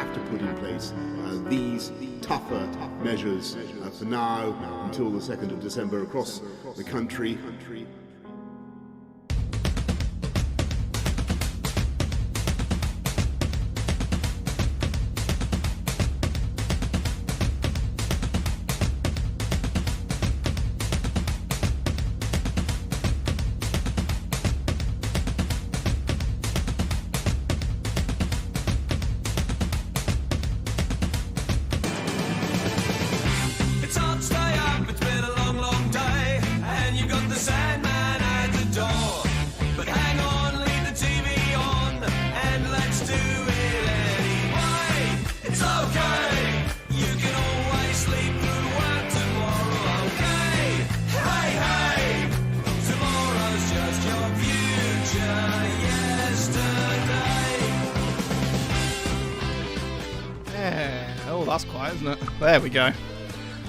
have to put in place these tougher measures for now until the 2nd of December across the country. right, isn't it? There we go.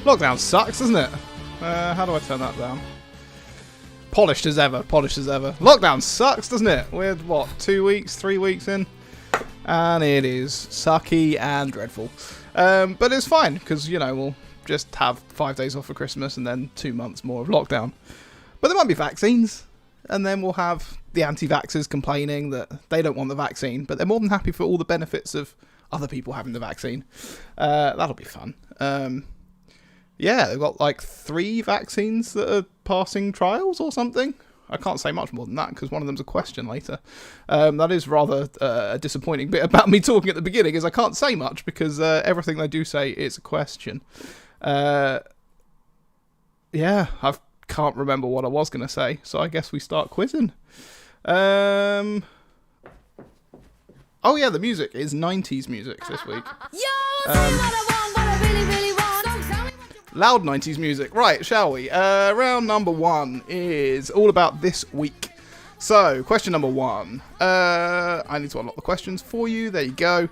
Lockdown sucks, doesn't it? How do I turn that down? Polished as ever. Lockdown sucks, doesn't it? We're, 2 weeks, 3 weeks in? And it is sucky and dreadful. But it's fine, because, we'll just have 5 days off for Christmas and then 2 months more of lockdown. But there might be vaccines, and then we'll have the anti-vaxxers complaining that they don't want the vaccine, but they're more than happy for all the benefits of other people having the vaccine. That'll be fun. Yeah, they've got 3 vaccines that are passing trials or something. I can't say much more than that because one of them's a question later. That is rather a disappointing bit about me talking at the beginning, is I can't say much because everything they do say is a question. Yeah, I can't remember what I was going to say, so I guess we start quizzing. Oh yeah, the music is 90s music this week. Loud 90s music. Right, shall we? Round number 1 is all about this week. So, question number 1. I need to unlock the questions for you. There you go.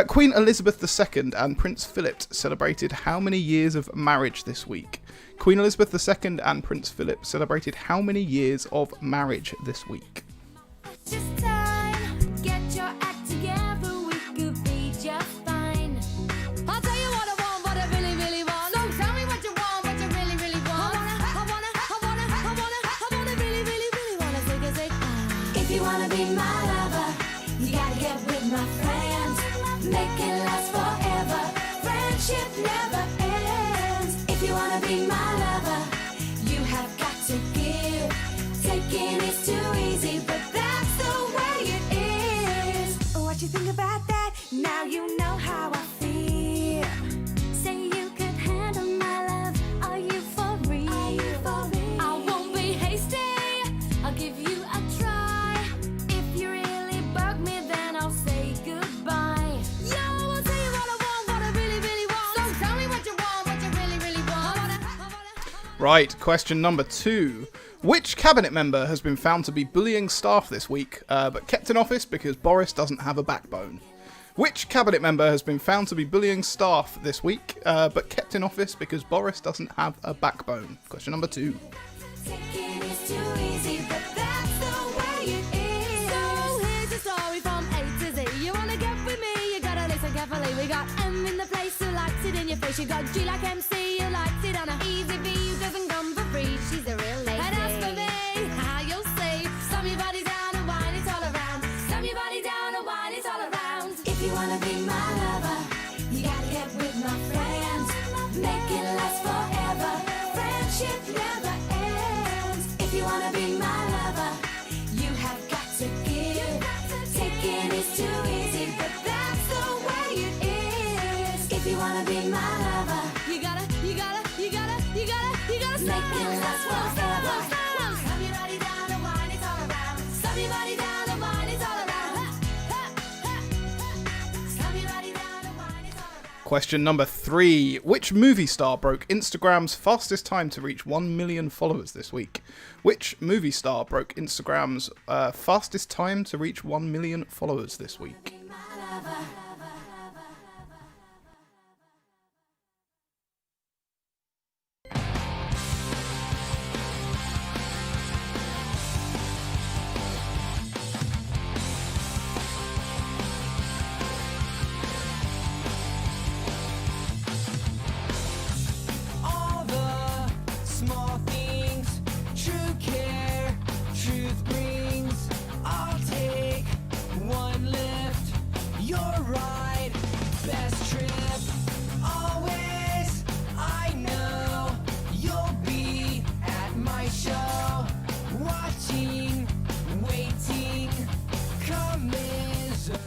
Queen Elizabeth II and Prince Philip celebrated how many years of marriage this week? Queen Elizabeth II and Prince Philip celebrated how many years of marriage this week? Just time, get your act together, we could be just fine. I'll tell you what I want, what I really, really want. So tell me what you want, what you really, really want. I wanna, really, really, really wanna say, if you wanna be my lover, you gotta get with my friends. Make it last forever, friendship never ends. If you wanna be my lover, you have got to give. Taking is too easy, but that's the way it is. What you think about that? Now you know how I feel. Say you could handle my love. Are you for real? I won't be hasty. I'll give you a try. If you really bug me, then I'll say goodbye. Yo, I'll tell you what I want, what I really, really want. So tell me what you want, what you really, really want. Right, question number 2. Which cabinet member has been found to be bullying staff this week, but kept in office because Boris doesn't have a backbone? Which cabinet member has been found to be bullying staff this week, but kept in office because Boris doesn't have a backbone? Question number 2. Taking is too easy, but that's the way it is. So here's your story from A to Z. You wanna get with me, you gotta listen carefully. We got M in the place who likes it in your face. You got G like MC who likes it on a easy B who doesn't come for free. She's a real lady. And as for me, how you'll say, slam your body down and wine it all around. Slam your body down and wine it all around. If you wanna be my lover, you gotta get with my friends. Make it last forever. Friendship never ends. If you wanna be my lover, you have got to give. Taking is too easy, but that's the way it is. If you wanna be my lover, you gotta make it last forever. Slam your body down and wine it all around. Slam your body down and wine it all around. Slam your body down and wine it all around. Question number 3. Which movie star broke Instagram's fastest time to reach 1 million followers this week? Which movie star broke Instagram's fastest time to reach 1 million followers this week? My lover. All the small things, true care, truth brings. I'll take one lift, your ride, best trip. Always, I know you'll be at my show, watching, waiting, commiserate.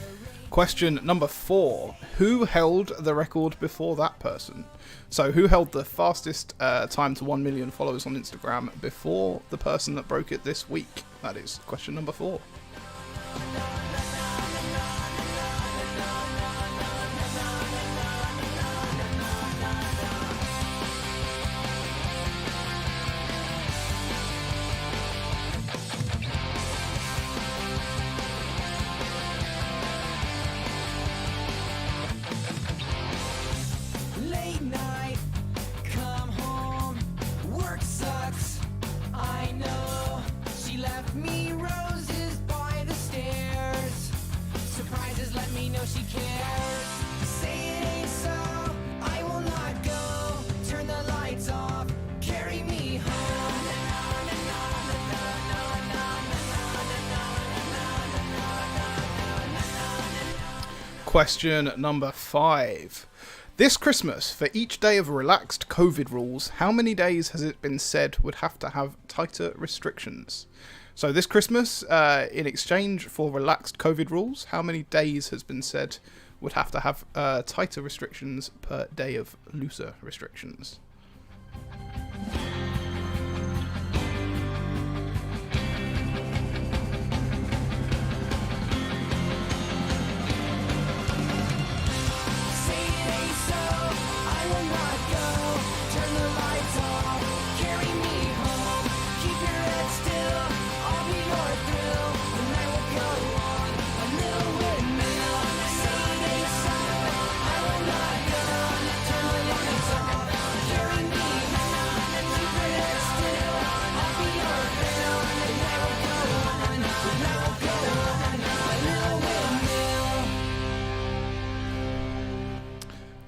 Question number 4. Who held the record before that person? So who held the fastest time to 1 million followers on Instagram before the person that broke it this week? That is question number 4. Question number 5. This Christmas, for each day of relaxed COVID rules, how many days has it been said would have to have tighter restrictions? So this Christmas, in exchange for relaxed COVID rules, how many days has been said would have to have tighter restrictions per day of looser restrictions?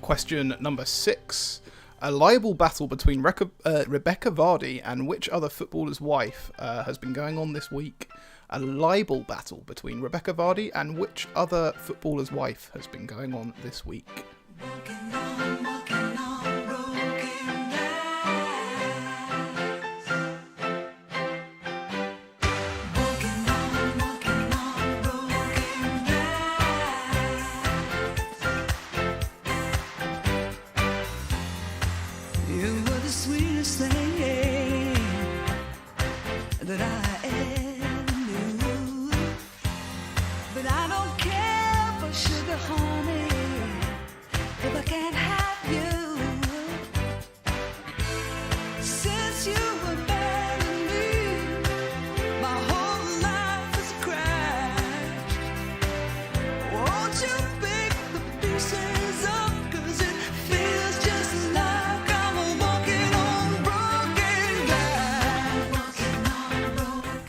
Question number 6. A libel battle between Rebecca Vardy and which other footballer's wife has been going on this week? A libel battle between Rebecca Vardy and which other footballer's wife has been going on this week? You were the sweetest thing that I ever knew. But I don't care for sugar, honey, if I can't have you. Since you were bad to me, my whole life has crashed. Won't you pick the pieces up, 'cause it feels just like I'm walking on broken glass.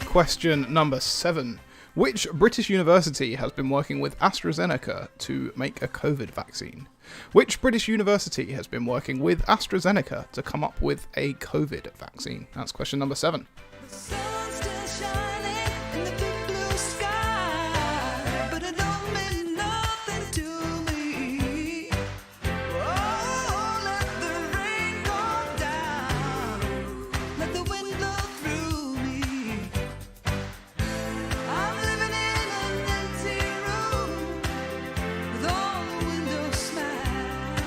Question number 7. Which British university has been working with AstraZeneca to make a COVID vaccine? Which British university has been working with AstraZeneca to come up with a COVID vaccine? That's question number 7. The sun's still shining in the big blue sky, but it don't mean nothing to me. Oh, let the rain go down, let the wind blow through me. I'm living in an empty room with all the windows smashed,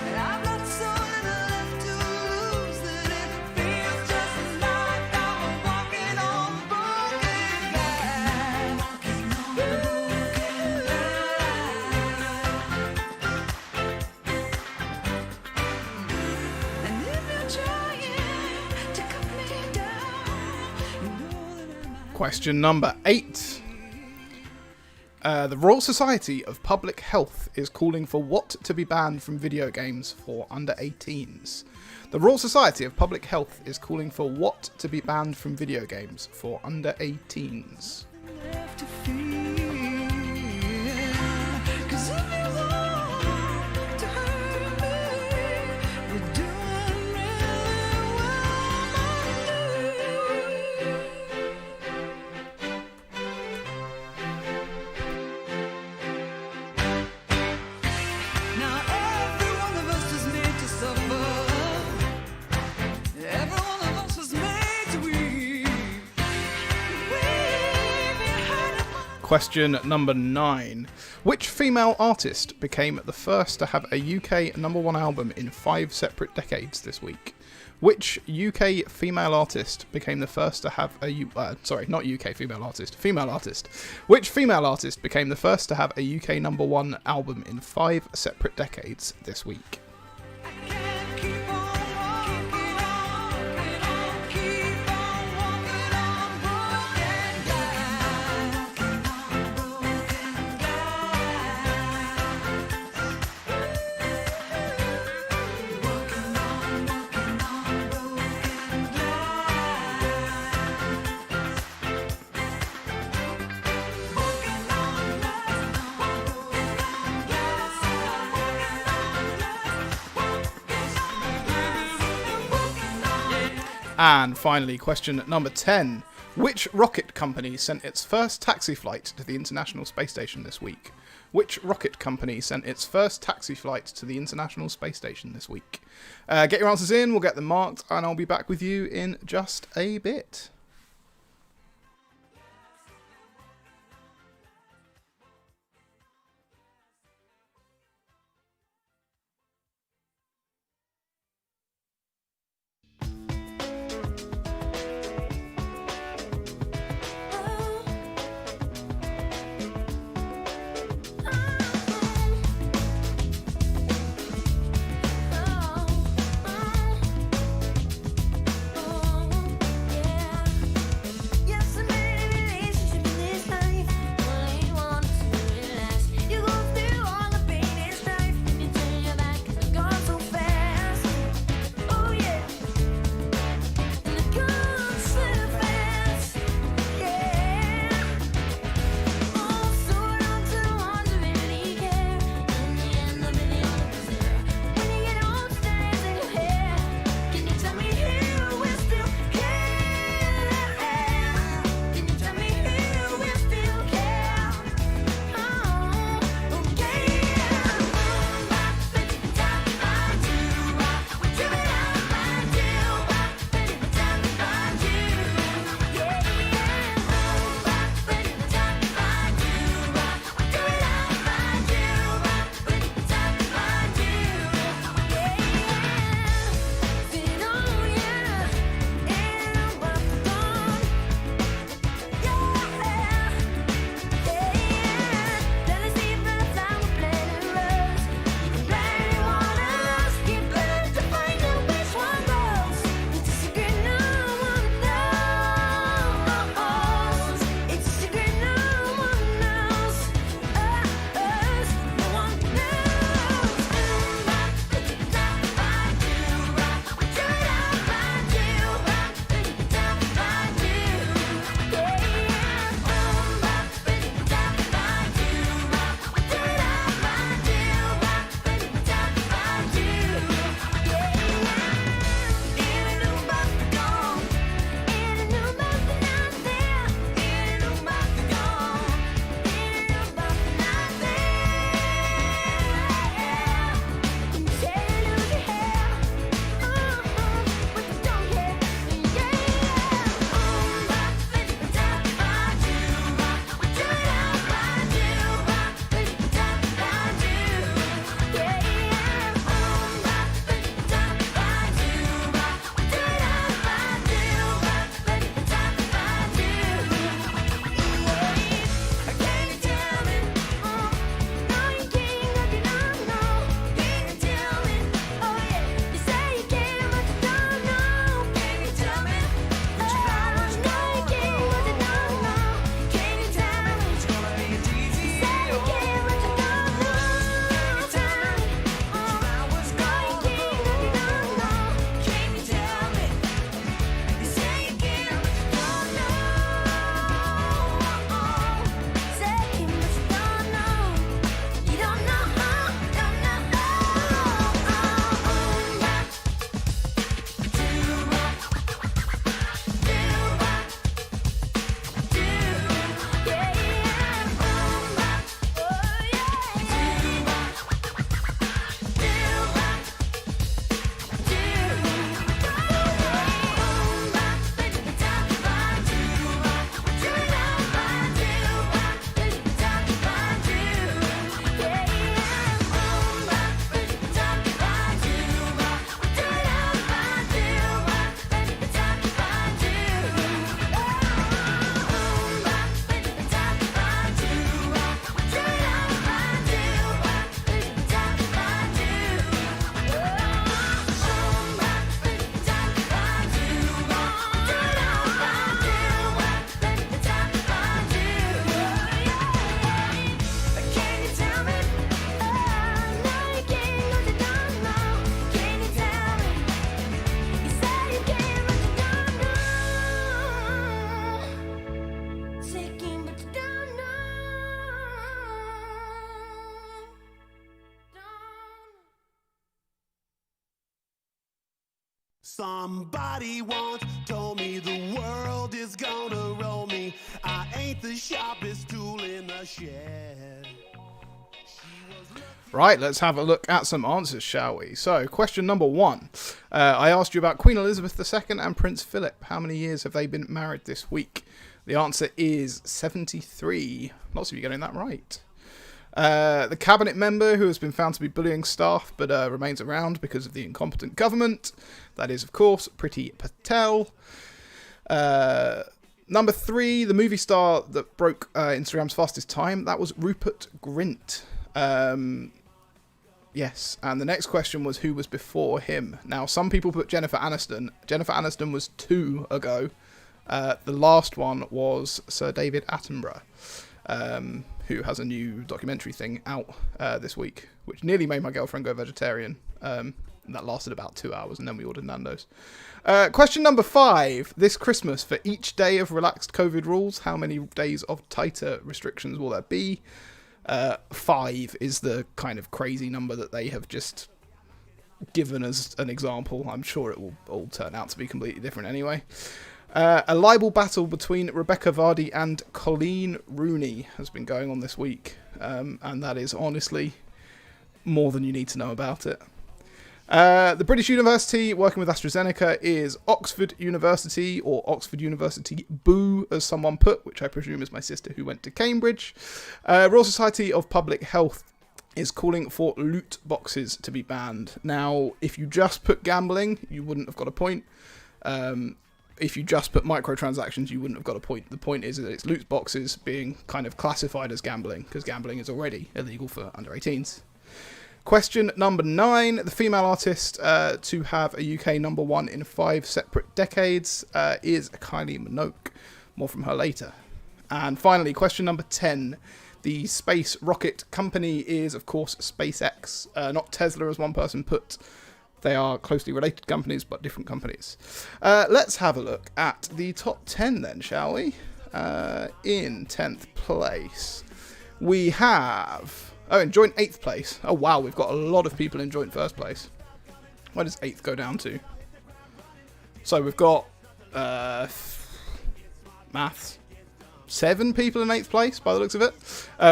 and I've got so little left to lose that it feels just like I'm walking on broken glass. And if you're trying to cut me down, you know that I'm Question number 8. The Royal Society of Public Health is calling for what to be banned from video games for under 18s? The Royal Society of Public Health is calling for what to be banned from video games for under 18s? left to feel. 'Cause if you want to hurt me, you're doing really well, my dude. Now every one of us is made to suffer. Every one of us is made to weep. Question number 9. Which female artist became the first to have a UK #1 album in 5 separate decades this week? Which UK female artist became the first to have a not UK female artist, female artist. Which female artist became the first to have a UK #1 album in 5 separate decades this week? Can't keep on walking on, keep on walking on broken glass. And finally, question number 10. Which rocket company sent its first taxi flight to the International Space Station this week? Which rocket company sent its first taxi flight to the International Space Station this week? Get your answers in, we'll get them marked, and I'll be back with you in just a bit. Somebody once told me the world is gonna roll me. I ain't the sharpest tool in the shed. Right, let's have a look at some answers, shall we? So, question number 1. I asked you about Queen Elizabeth II and Prince Philip. How many years have they been married this week? The answer is 73. Lots of you getting that right. The cabinet member who has been found to be bullying staff but remains around because of the incompetent government. That is, of course, Priti Patel. Number 3, the movie star that broke Instagram's fastest time. That was Rupert Grint. Yes, and the next question was who was before him. Now, some people put Jennifer Aniston. Jennifer Aniston was 2 ago. The last one was Sir David Attenborough, who has a new documentary thing out this week, which nearly made my girlfriend go vegetarian. And that lasted about 2 hours, and then we ordered Nando's. Question number 5. This Christmas, for each day of relaxed COVID rules, how many days of tighter restrictions will there be? 5 is the kind of crazy number that they have just given as an example. I'm sure it will all turn out to be completely different anyway. A libel battle between Rebecca Vardy and Colleen Rooney has been going on this week, and that is honestly more than you need to know about it. The British University working with AstraZeneca is Oxford University, or Oxford University Boo, as someone put, which I presume is my sister who went to Cambridge. Royal Society of Public Health is calling for loot boxes to be banned. Now, if you just put gambling, you wouldn't have got a point. If you just put microtransactions, you wouldn't have got a point. The point is that it's loot boxes being kind of classified as gambling, because gambling is already illegal for under 18s. Question number 9. The female artist to have a UK number 1 in 5 separate decades is Kylie Minogue. More from her later. And finally, question number 10. The space rocket company is, of course, SpaceX. Not Tesla, as one person put. They are closely related companies, but different companies. Let's have a look at the top 10 then, shall we? In 10th place, we have... Oh, in joint 8th place. Oh, wow, we've got a lot of people in joint 1st place. Where does 8th go down to? So we've got... maths. 7 people in 8th place, by the looks of it.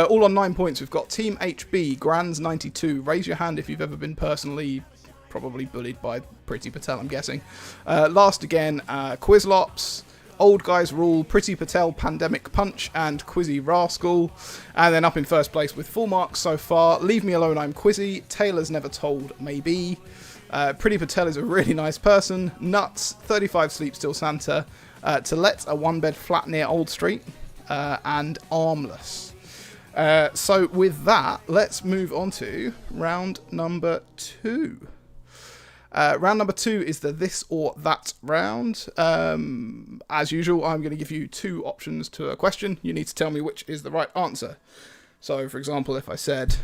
All on 9 points. We've got Team HB, Grands 92. Raise your hand if you've ever been personally... probably bullied by Priti Patel, I'm guessing. Last again, Quizlops, Old Guys Rule, Priti Patel, Pandemic Punch, and Quizzy Rascal. And then up in 1st place with full marks so far, Leave Me Alone, I'm Quizzy, Taylor's Never Told, Maybe. Priti Patel is a really nice person, Nuts, 35 Sleep Still Santa, To Let, a one-bed flat near Old Street, and Armless. So with that, let's move on to round number 2. Round number 2 is the this or that round. As usual, I'm going to give you 2 options to a question. You need to tell me which is the right answer. So, for example, if I said,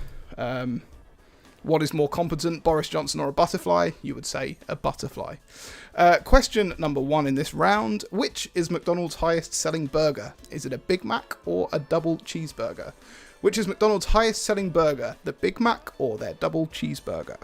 what is more competent, Boris Johnson or a butterfly? You would say a butterfly. Question number 1 in this round. Which is McDonald's highest selling burger? Is it a Big Mac or a double cheeseburger? Which is McDonald's highest selling burger? The Big Mac or their double cheeseburger?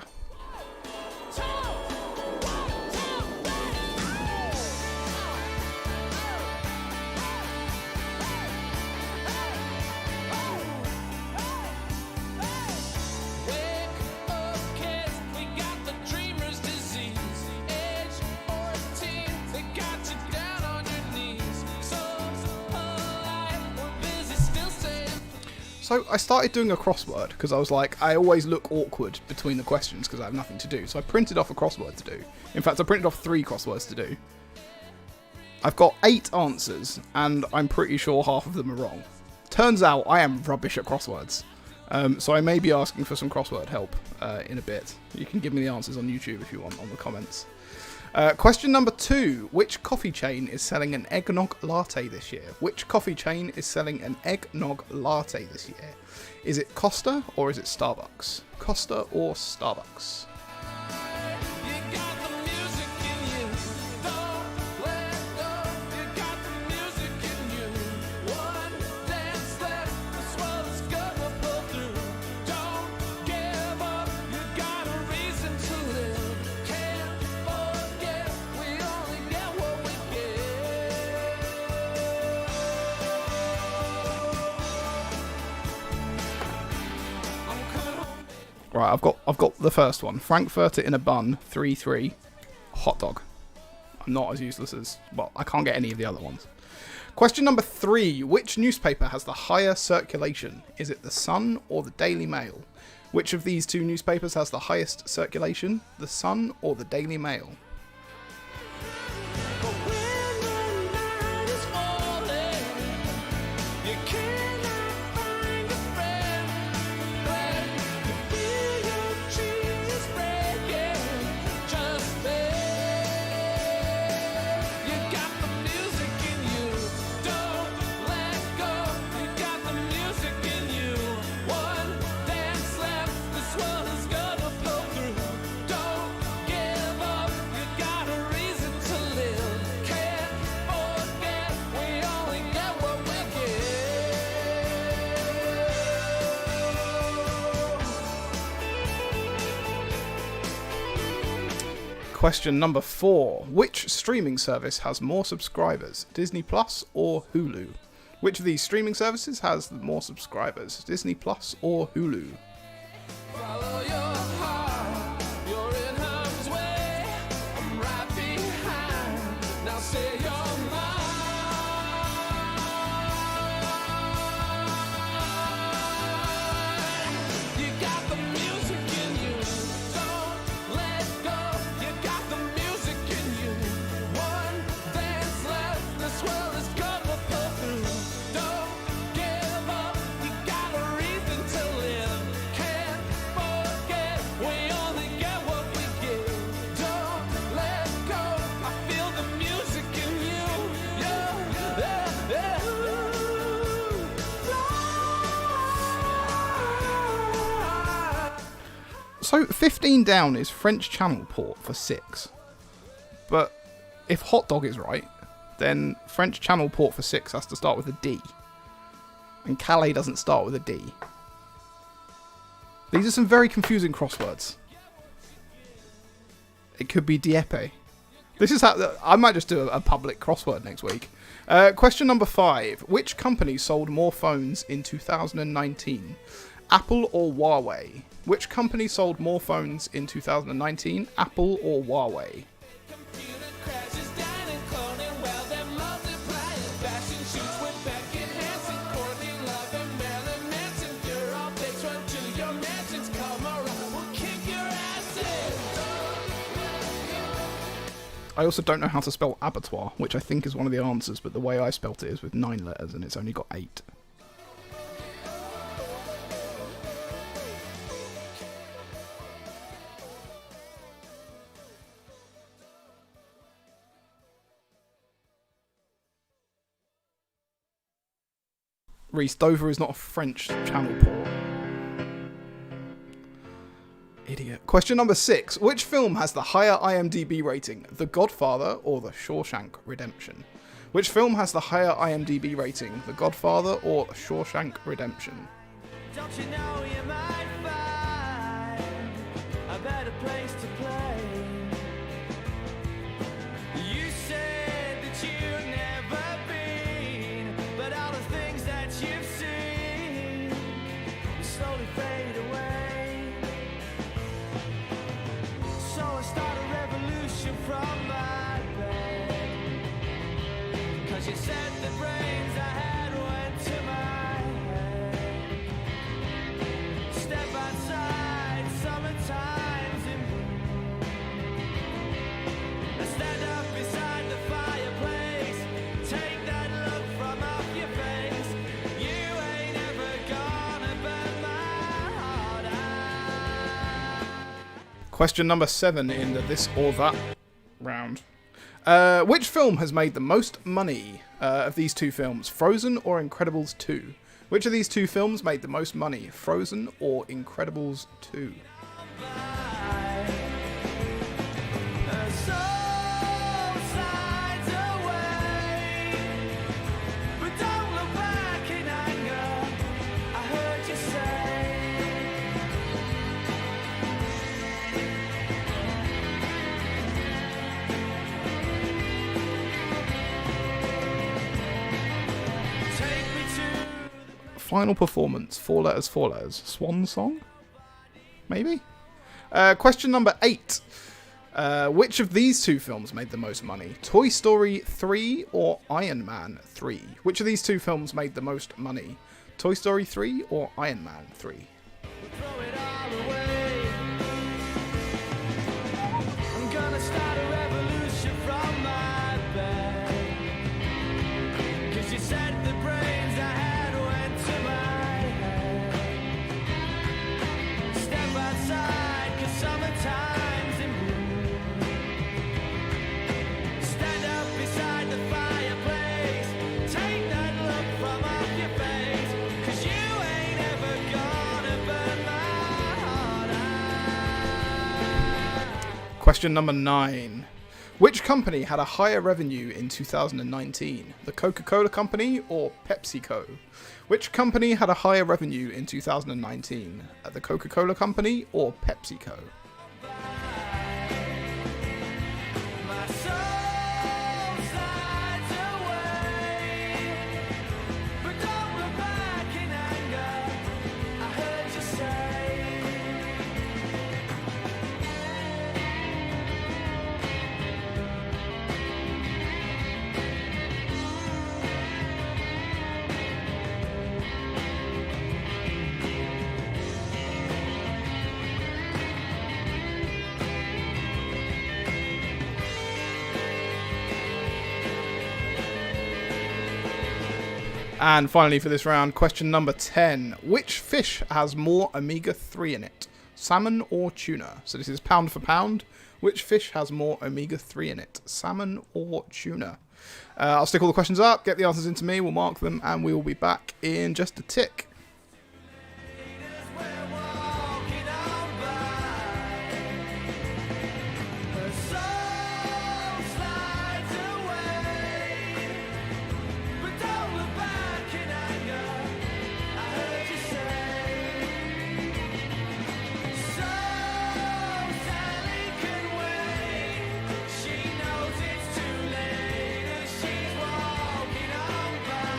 So I started doing a crossword because I was like, I always look awkward between the questions because I have nothing to do. So I printed off a crossword to do. In fact, I printed off 3 crosswords to do. I've got 8 answers and I'm pretty sure half of them are wrong. Turns out I am rubbish at crosswords. So I may be asking for some crossword help in a bit. You can give me the answers on YouTube if you want on the comments. Question number 2. Which coffee chain is selling an eggnog latte this year? Which coffee chain is selling an eggnog latte this year? Is it Costa or is it Starbucks? Costa or Starbucks? Right, I've got the first one. Frankfurter in a bun, 3-3. Hot dog. I'm not as useless as... Well, I can't get any of the other ones. Question number 3. Which newspaper has the higher circulation? Is it The Sun or the Daily Mail? Which of these two newspapers has the highest circulation? The Sun or the Daily Mail? Question number 4. Which streaming service has more subscribers? Disney Plus or Hulu? Which of these streaming services has more subscribers? Disney Plus or Hulu? Follow your heart, you're in harm's way. I'm right behind. Now say your mind. You got the music in you. Don't let go. You got the music in you. One dance left. This world is gonna pull through. Don't give up. You got a reason to live. Can't forget. We only get what we give. Don't let go. I feel the music in you. Yeah, yeah, yeah. So 15 down is French Channel port for 6. But if hot dog is right, then French Channel port for 6 has to start with a D. And Calais doesn't start with a D. These are some very confusing crosswords. It could be Dieppe. This is how I might just do a public crossword next week. Question number 5. Which company sold more phones in 2019? Apple or Huawei? Which company sold more phones in 2019? Apple or Huawei? Computer crashes down and cloning while they're multiplying. Fashion shoots with Beckett Hansen, Courtney Love and Marilyn Manson. Your all pics run to your mansions. Come around, we'll kick your ass in. I also don't know how to spell abattoir, which I think is one of the answers, but the way I spelt it is with 9 letters and it's only got 8. Reese, Dover is not a French channel port. Idiot. Question number 6. Which film has the higher IMDb rating? The Godfather or The Shawshank Redemption? Which film has the higher IMDb rating? The Godfather or The Shawshank Redemption? Don't you know you might find a better place to play? You said that you've never been, but all the things that you've seen slowly fade away. So I start a revolution from my bed, 'cause you said the brains I had went to my head. Step outside, summertime's in bloom. Stand up beside the fireplace, take that look from off your face. You ain't ever gonna burn my heart out. Question number 7 in the this or that round. Which film has made the most money of these two films? Frozen or Incredibles 2? Which of these two films made the most money? Frozen or Incredibles 2? Final performance, 4 letters, 4 letters. Swan Song? Maybe? Question number 8. Which of these two films made the most money? Toy Story 3 or Iron Man 3? Which of these two films made the most money? Toy Story 3 or Iron Man 3? Throw it all away. I'm gonna start a revolution from my bed. 'Cause you said the brains I had went to my head. Step outside, 'cause summertime's in bloom. Stand up beside the fireplace. Take that look from off your face. 'Cause you ain't ever gonna burn my heart out. Question number 9. Which company had a higher revenue in 2019? The Coca-Cola Company or PepsiCo? Which company had a higher revenue in 2019? The Coca-Cola Company or PepsiCo? My soul slides away, but don't look back in anger. I heard you say. And finally for this round, question number 10. Which fish has more omega-3 in it? Salmon or tuna? So this is pound for pound. Which fish has more omega-3 in it? Salmon or tuna? I'll stick all the questions up, get the answers into me, we'll mark them, and we will be back in just a tick. We're walking on by. Her soul slides away, but don't look back in anger. I heard you say. So Sally can wait. She knows it's too late as she's walking on by.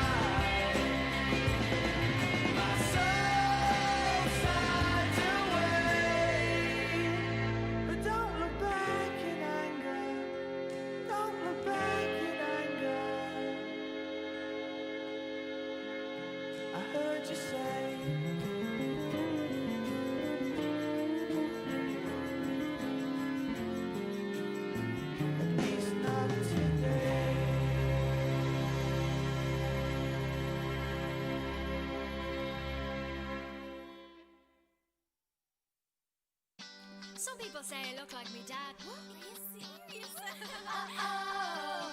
My soul slides away, but don't look back in anger. Don't look back in anger. I heard you say. At least not today. Some people say I look like me dad. What? Are you serious? Uh-oh.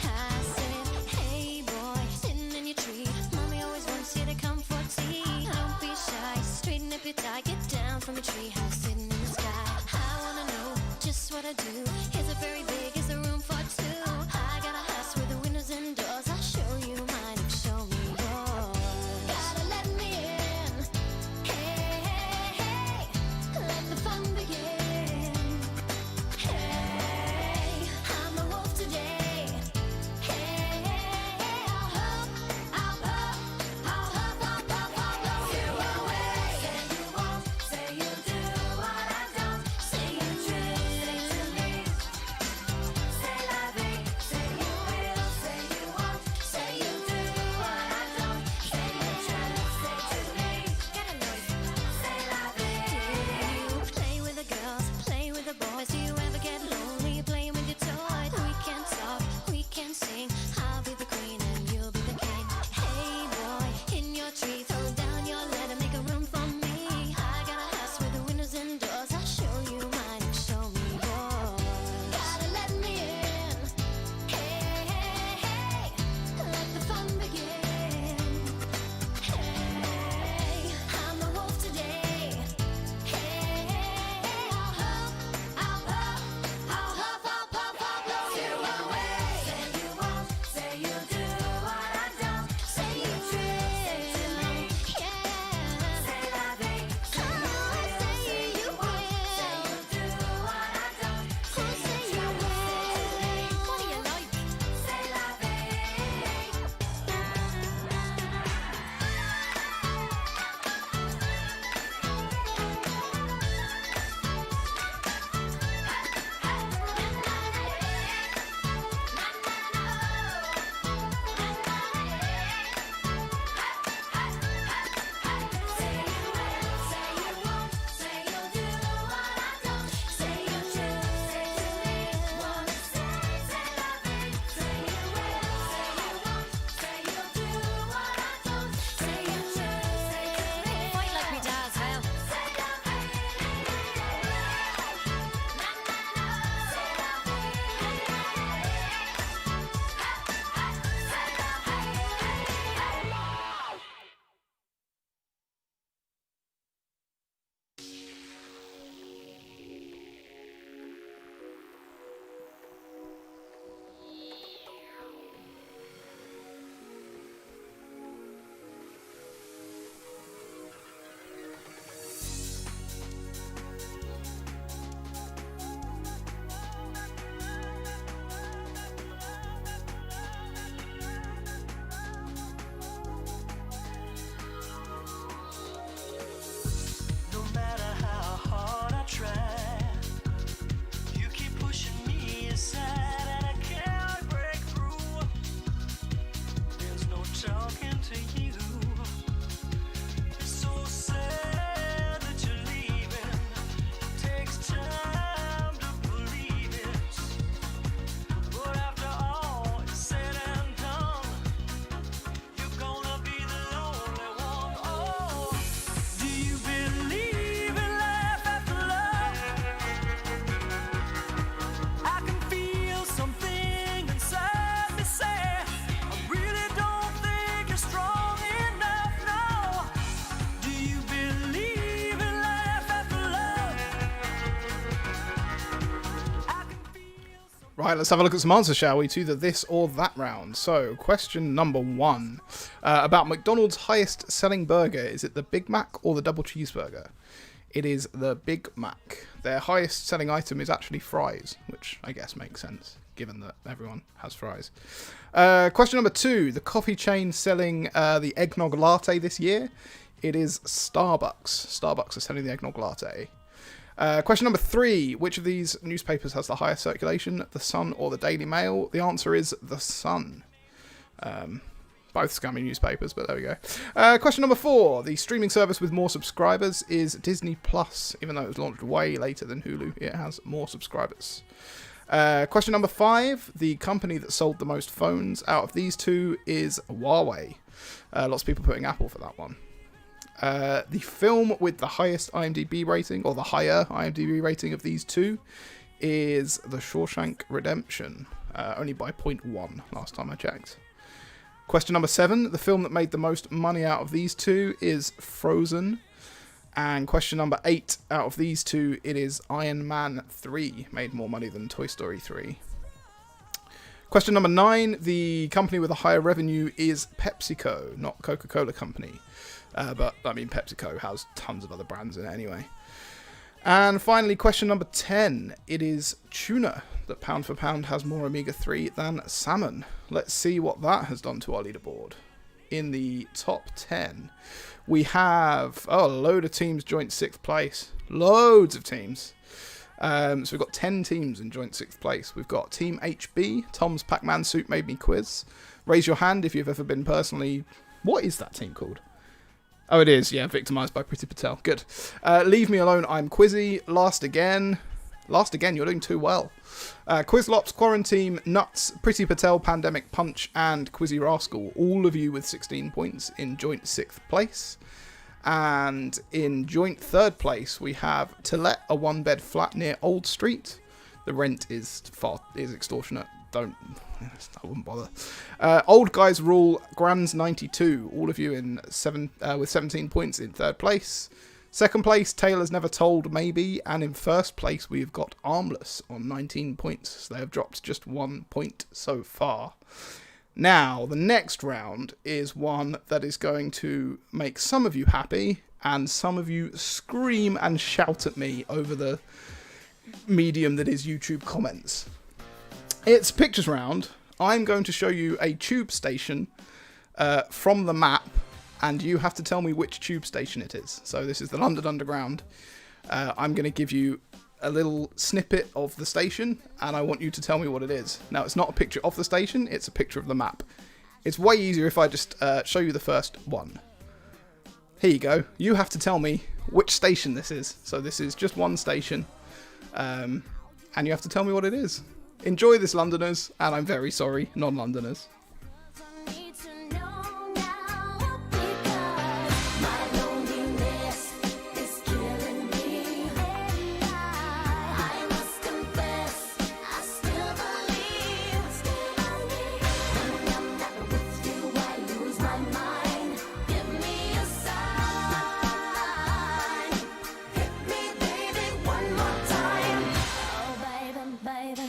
I said, hey boy, sitting in your tree. Mommy always wants you to come for tea. Don't be shy, straighten up your tie. Get down from a tree house sitting in the sky. I wanna know just what I do. Is it very big? Is there room for two? I got a house with the windows and Right, let's have a look at some answers, shall we, to the this or that round. So, question number 1. About McDonald's highest selling burger, is it the Big Mac or the double cheeseburger? It is the Big Mac. Their highest selling item is actually fries, which I guess makes sense, given that everyone has fries. Question number 2. The coffee chain selling the eggnog latte this year? It is Starbucks. Starbucks are selling the eggnog latte. Question number 3. Which of these newspapers has the highest circulation, The Sun or the Daily Mail? The answer is The Sun. Both scummy newspapers, but there we go. Question number 4. The streaming service with more subscribers is Disney Plus. Even though it was launched way later than Hulu, it has more subscribers. Question number 5. The company that sold the most phones out of these two is Huawei. Lots of people putting Apple for that one. The film with the highest IMDb rating, or the higher IMDb rating of these two, is The Shawshank Redemption. Only by 0.1 last time I checked. Question number 7. The film that made the most money out of these two is Frozen. And question number 8. Out of these two, it is Iron Man 3. Made more money than Toy Story 3. Question number 9. The company with a higher revenue is PepsiCo, not Coca-Cola Company. But, I mean, PepsiCo has tons of other brands in it anyway. And finally, question number 10. It is tuna that pound for pound has more omega-3 than salmon. Let's see what that has done to our leaderboard. In the top 10, we have a load of teams joint 6th place. Loads of teams. So we've got 10 teams in joint 6th place. We've got Team HB, Tom's Pac-Man Suit Made Me Quiz. Raise your hand if you've ever been personally... What is that team called? Oh, it is, yeah, victimised by Priti Patel. Good. Leave Me Alone, I'm Quizzy. Last Again, you're doing too well. Quizlops, Quarantine, Nuts, Priti Patel, Pandemic Punch, and Quizzy Rascal. All of you with 16 points in joint 6th place. And in joint 3rd place, we have To Let, a one-bed flat near Old Street. The rent is extortionate. I wouldn't bother. Old Guys Rule, Grams 92. All of you with 17 points in 3rd place. 2nd place, Taylor's Never Told Maybe. And in 1st place, we've got Armless on 19 points. So they have dropped just 1 point so far. Now, the next round is one that is going to make some of you happy and some of you scream and shout at me over the medium that is YouTube comments. It's Pictures Round. I'm going to show you a tube station from the map, and you have to tell me which tube station it is. So this is the London Underground. I'm going to give you a little snippet of the station, and I want you to tell me what it is. Now, it's not a picture of the station, it's a picture of the map. It's way easier if I just show you the first one. Here you go. You have to tell me which station this is. So this is just one station, and you have to tell me what it is. Enjoy this, Londoners, and I'm very sorry, non-Londoners. For me to know now, because my loneliness is killing me. I must confess, I still believe. When I'm not with you, I lose my mind. Give me a sign. Hit me, baby, one more time. Oh, baby, baby.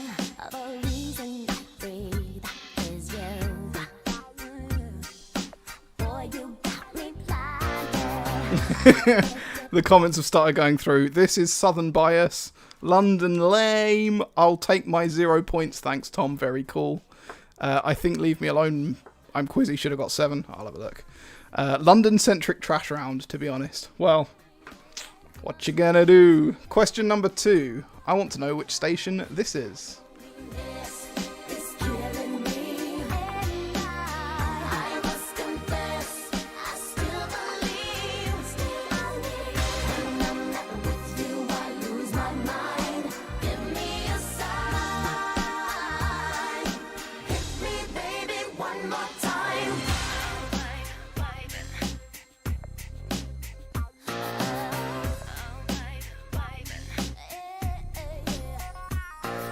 The reason I breathe is you. Boy, you got me blinded. The comments have started going through. This is Southern Bias. London lame. I'll take my 0 points. Thanks, Tom. Very cool. I think Leave Me Alone, I'm Quizzy, should have got 7. I'll have a look. London-centric trash round, to be honest. Well, what you gonna do? Question number 2. I want to know which station this is. This is killing me. I must confess, I still believe. When I'm not with you, I lose my mind. Give me a sign. Hit me, baby, one more time. Oh,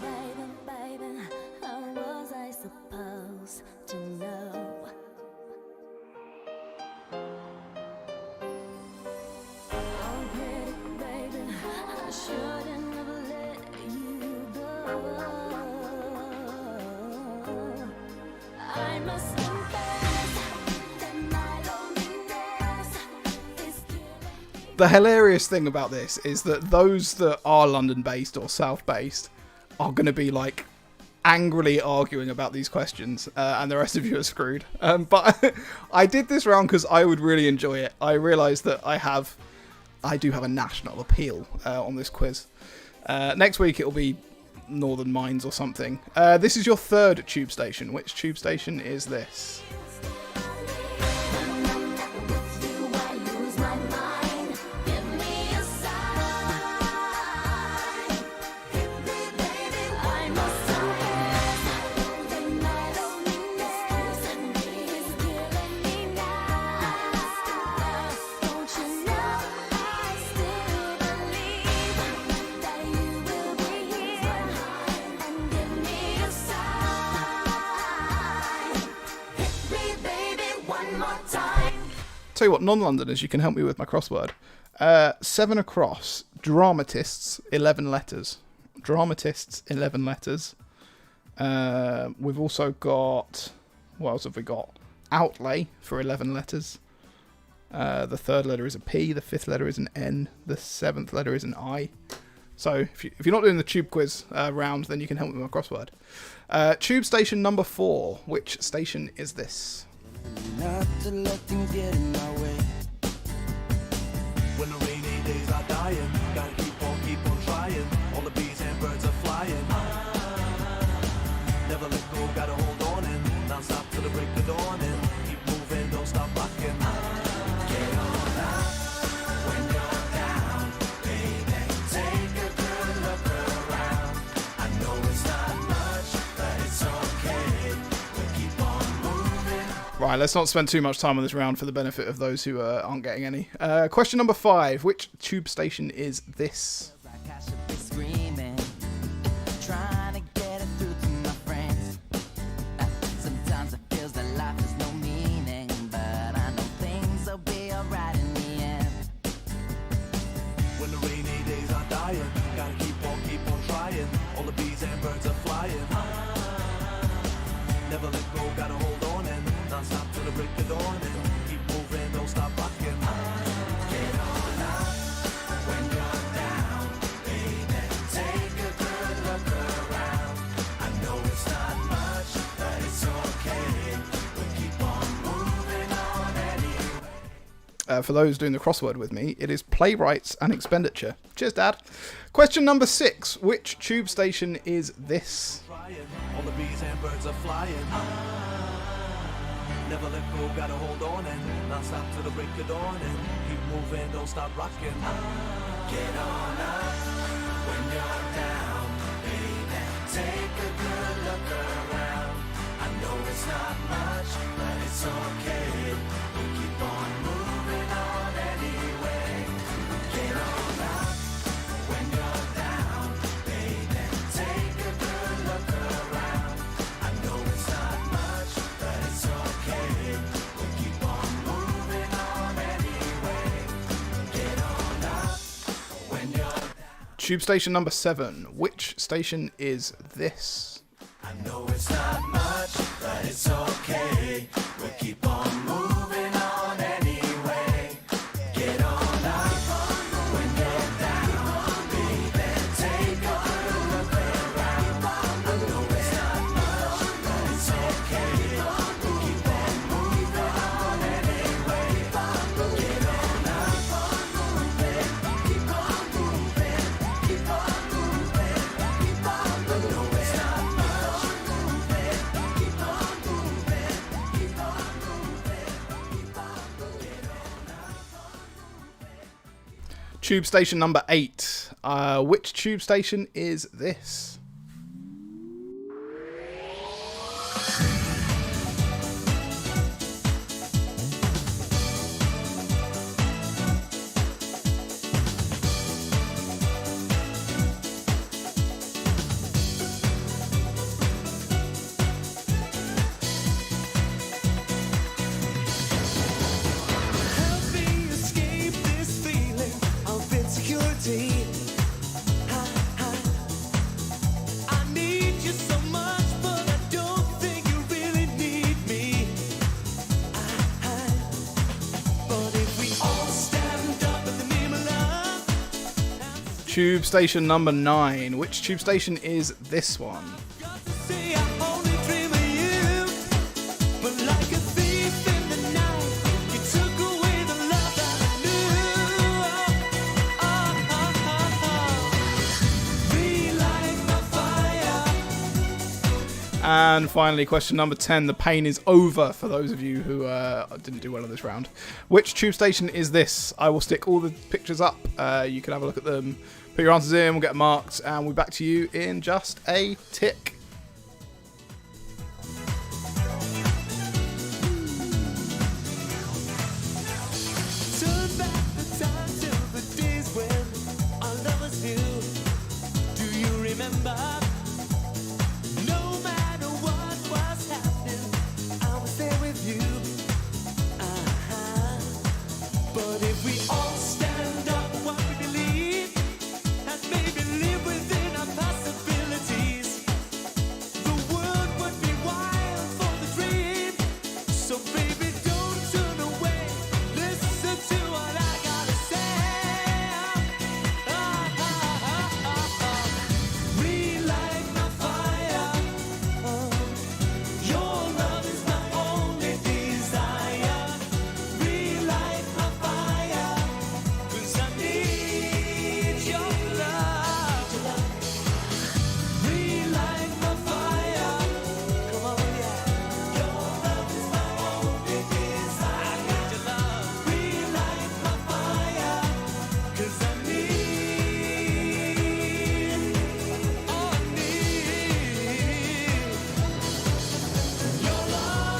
baby, baby, how was I supposed to know? Oh, pretty baby, I shouldn't have let you go. must confess that my loneliness is killing me. The hilarious thing about this is that those that are London-based or South-based are going to be like angrily arguing about these questions, and the rest of you are screwed. But I did this round because I would really enjoy it. I realised that I do have a national appeal on this quiz. Next week it'll be Northern Mines or something. This is your third tube station. Which tube station is this? Tell you what, non-Londoners, you can help me with my crossword. 7 across. Dramatists, 11 letters. Dramatists, 11 letters. We've also got... What else have we got? Outlay for 11 letters. The third letter is a P. The fifth letter is an N. The seventh letter is an I. So if you're not doing the tube quiz round, then you can help me with my crossword. Tube station number 4. Which station is this? Not to let things get in my way. When the rainy days are dying, gotta keep on trying. All the bees and birds are flying. Never let go, gotta hold on and non-stop till the break of dawn and keep moving, don't stop rocking. Get on up when you're down, baby. Take a good look around. I know it's not much, but it's okay. We'll keep on moving. Right, let's not spend too much time on this round for the benefit of those who aren't getting any. Question number 5. Which tube station is this? Like I should be screaming, trying to get it through to my friends. Sometimes it feels that life has no meaning, but I know things will be alright in the end. When the rainy days are dying, gotta keep on trying. All the bees and birds are flying. Never let go, gotta hold on and non-stop till the break of dawn and keep moving, don't stop rocking. Get on up when you're down, baby. Take a good look around. I know it's not much, but it's okay. We'll keep on moving on anyway. For those doing the crossword with me, it is playwrights and expenditure. Cheers, Dad. Question number 6. Which tube station is this? All the bees and birds are flying. Never let go, gotta hold on and non-stop till the break of dawn and keep moving, don't stop rocking. Get on up when you're down, baby. Take a good look around. I know it's not much, but it's okay. We'll keep on moving on anyway. Get on up when you're down, baby. Take a good look around. I know it's not much, but it's okay. We'll keep on moving on anyway. Get on up when you're. Tube station number 7. Which station is this? I know it's not much, but it's okay. We'll keep on moving on anyway. Get on up when you're down, baby. Take a good look around. I know it's not much, but it's okay. We'll keep on moving on anyway. Get on up, keep on moving, keep on moving, keep on moving. I know it's not much, keep on moving, keep on moving, keep on moving. Tube station number 8. Which tube station is this? Help me escape this feeling of insecurity. Tube station number 9. Which tube station is this one? Say I only dream of you, but like a thief in the night, you took away the love that I knew. Relight my fire. And finally, question number 10. The pain is over for those of you who didn't do well in this round. Which tube station is this? I will stick all the pictures up. You can have a look at them. Put your answers in, we'll get marked, and we'll be back to you in just a tick. Turn back the time to the days when our lovers knew. Do you remember? No matter what was happening, I was there with you. But if we all stand up, what we believe, and maybe live within our possibilities, the world would be wild for the dream. So baby, don't turn away. Listen to what I gotta say. Relight my fire. Your love is my only desire. Relight my fire, 'cause I need your love. Relight my fire. Come on, yeah. Your love is my only desire. I need your love. Relight my fire, 'cause I need your love.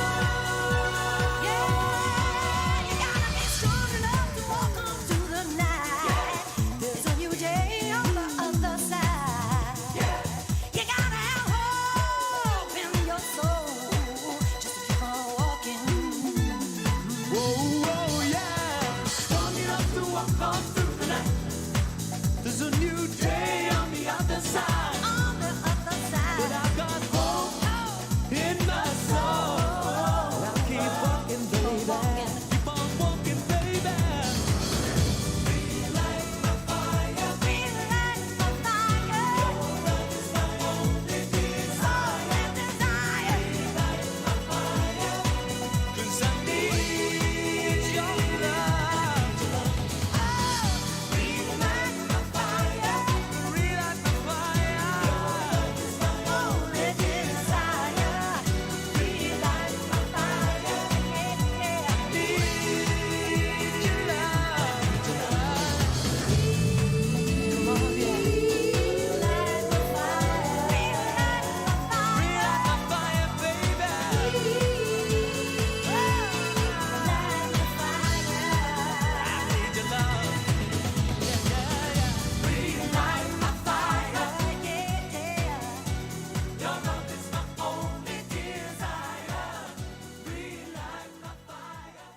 Yeah, you gotta be strong enough to walk on through the night. There's a new day on the other side. You gotta have hope in your soul just to keep on walking. Whoa, whoa, yeah. Strong enough to walk on through the night. There's a new day on the other side. On the other But side, I've got hope in my soul. I'll keep walking, baby. Keep on walking, baby. Relight my fire. relight my fire. Your love is my only desire. Relight my fire. 'Cause I need your love. Relight my fire. Relight my fire. Only desire. Relight my fire. Need your love. Come on, yeah. Relight my fire. Relight my Relight my fire, baby. Relight my fire. I need your love. Yeah, yeah, yeah. Relight my fire. Your love is my only desire. Relight my fire.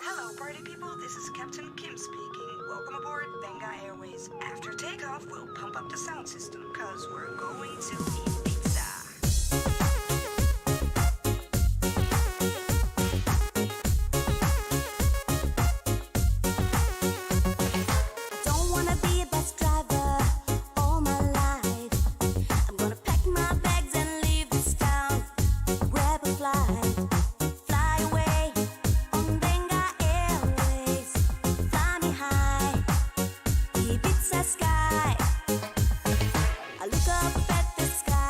Hello, party people. This is Captain Kim speaking. Welcome aboard Benga Airways. After takeoff, we'll pump up the sound system because we're going to eat pizza. I don't wanna be a bus driver all my life. I'm gonna pack my bags and leave this town. Grab a flight, fly away on Benga Airways. Fly me high, Ibiza sky. I look up at the sky.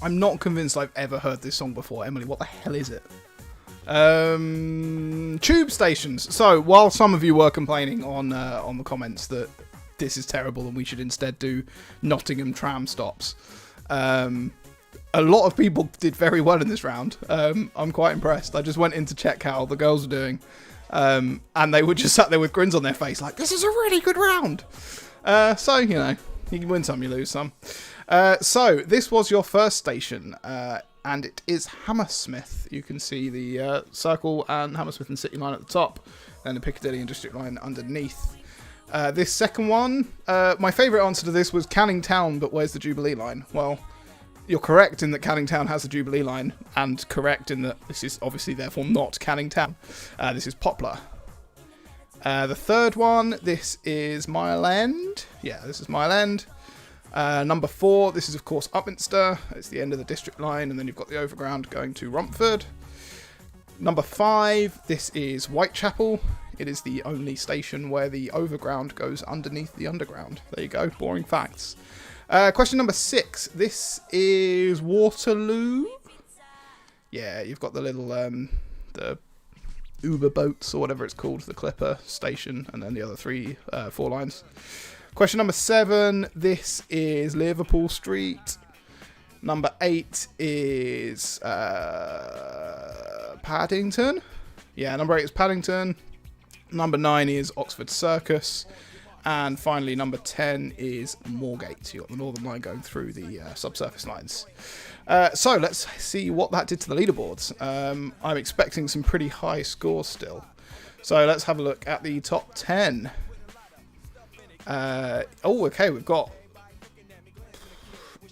I'm not convinced I've ever heard this song before. Emily, what the hell is it? Tube stations. So, while some of you were complaining on the comments that this is terrible and we should instead do Nottingham tram stops, a lot of people did very well in this round. I'm quite impressed. I just went in to check how the girls were doing, and they were just sat there with grins on their face like, this is a really good round. So, you know, you can win some, you lose some. So, this was your first station, and it is Hammersmith. You can see the Circle and Hammersmith and City line at the top, and the Piccadilly and District line underneath. This second one, my favourite answer to this was Canning Town, but where's the Jubilee line? Well, you're correct in that Canning Town has a Jubilee line, and correct in that this is obviously therefore not Canning Town. This is Poplar. The third one, this is Mile End. Yeah, this is Mile End. Number 4, this is of course Upminster. It's the end of the District line, and then you've got the Overground going to Romford. Number 5, this is Whitechapel. It is the only station where the Overground goes underneath the Underground. There you go, boring facts. Question number 6, this is Waterloo. Yeah, you've got the little, the Uber boats, or whatever it's called, the Clipper station, and then the other 4 lines. Question number 7, this is Liverpool Street. Number 8 is Paddington. Yeah, number 8 is Paddington. Number 9 is Oxford Circus. And finally, number 10 is Moorgate. You've got the Northern Line going through the subsurface lines. So let's see what that did to the leaderboards. I'm expecting some pretty high scores still. So let's have a look at the top 10. Okay, we've got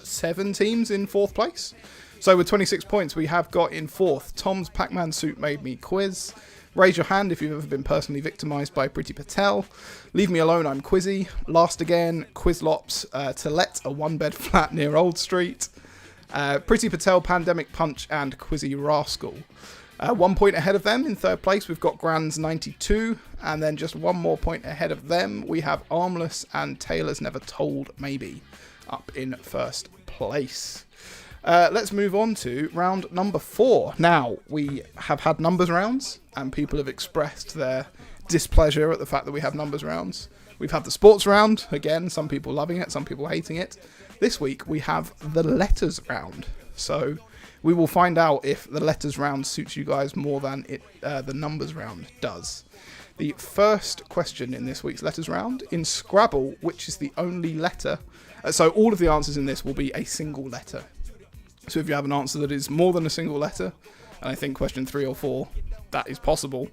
7 teams in 4th place. So with 26 points, we have got in 4th, Tom's Pac-Man Suit Made Me Quiz. Raise your hand if you've ever been personally victimised by Priti Patel. Leave Me Alone, I'm Quizzy. Last Again, Quizlops, To Let, a 1-bed flat near Old Street. Priti Patel, Pandemic Punch, and Quizzy Rascal. 1 point ahead of them in 3rd place, we've got Grand's 92. And then just 1 more point ahead of them, we have Armless and Taylor's Never Told Maybe up in 1st place. Let's move on to round number 4. Now, we have had numbers rounds, and people have expressed their displeasure at the fact that we have numbers rounds. We've had the sports round, again, some people loving it, some people hating it. This week, we have the letters round. So, we will find out if the letters round suits you guys more than the numbers round does. The first question in this week's letters round, in Scrabble, which is the only letter... so, all of the answers in this will be a single letter. So if you have an answer that is more than a single letter, and I think question 3 or 4, that is possible.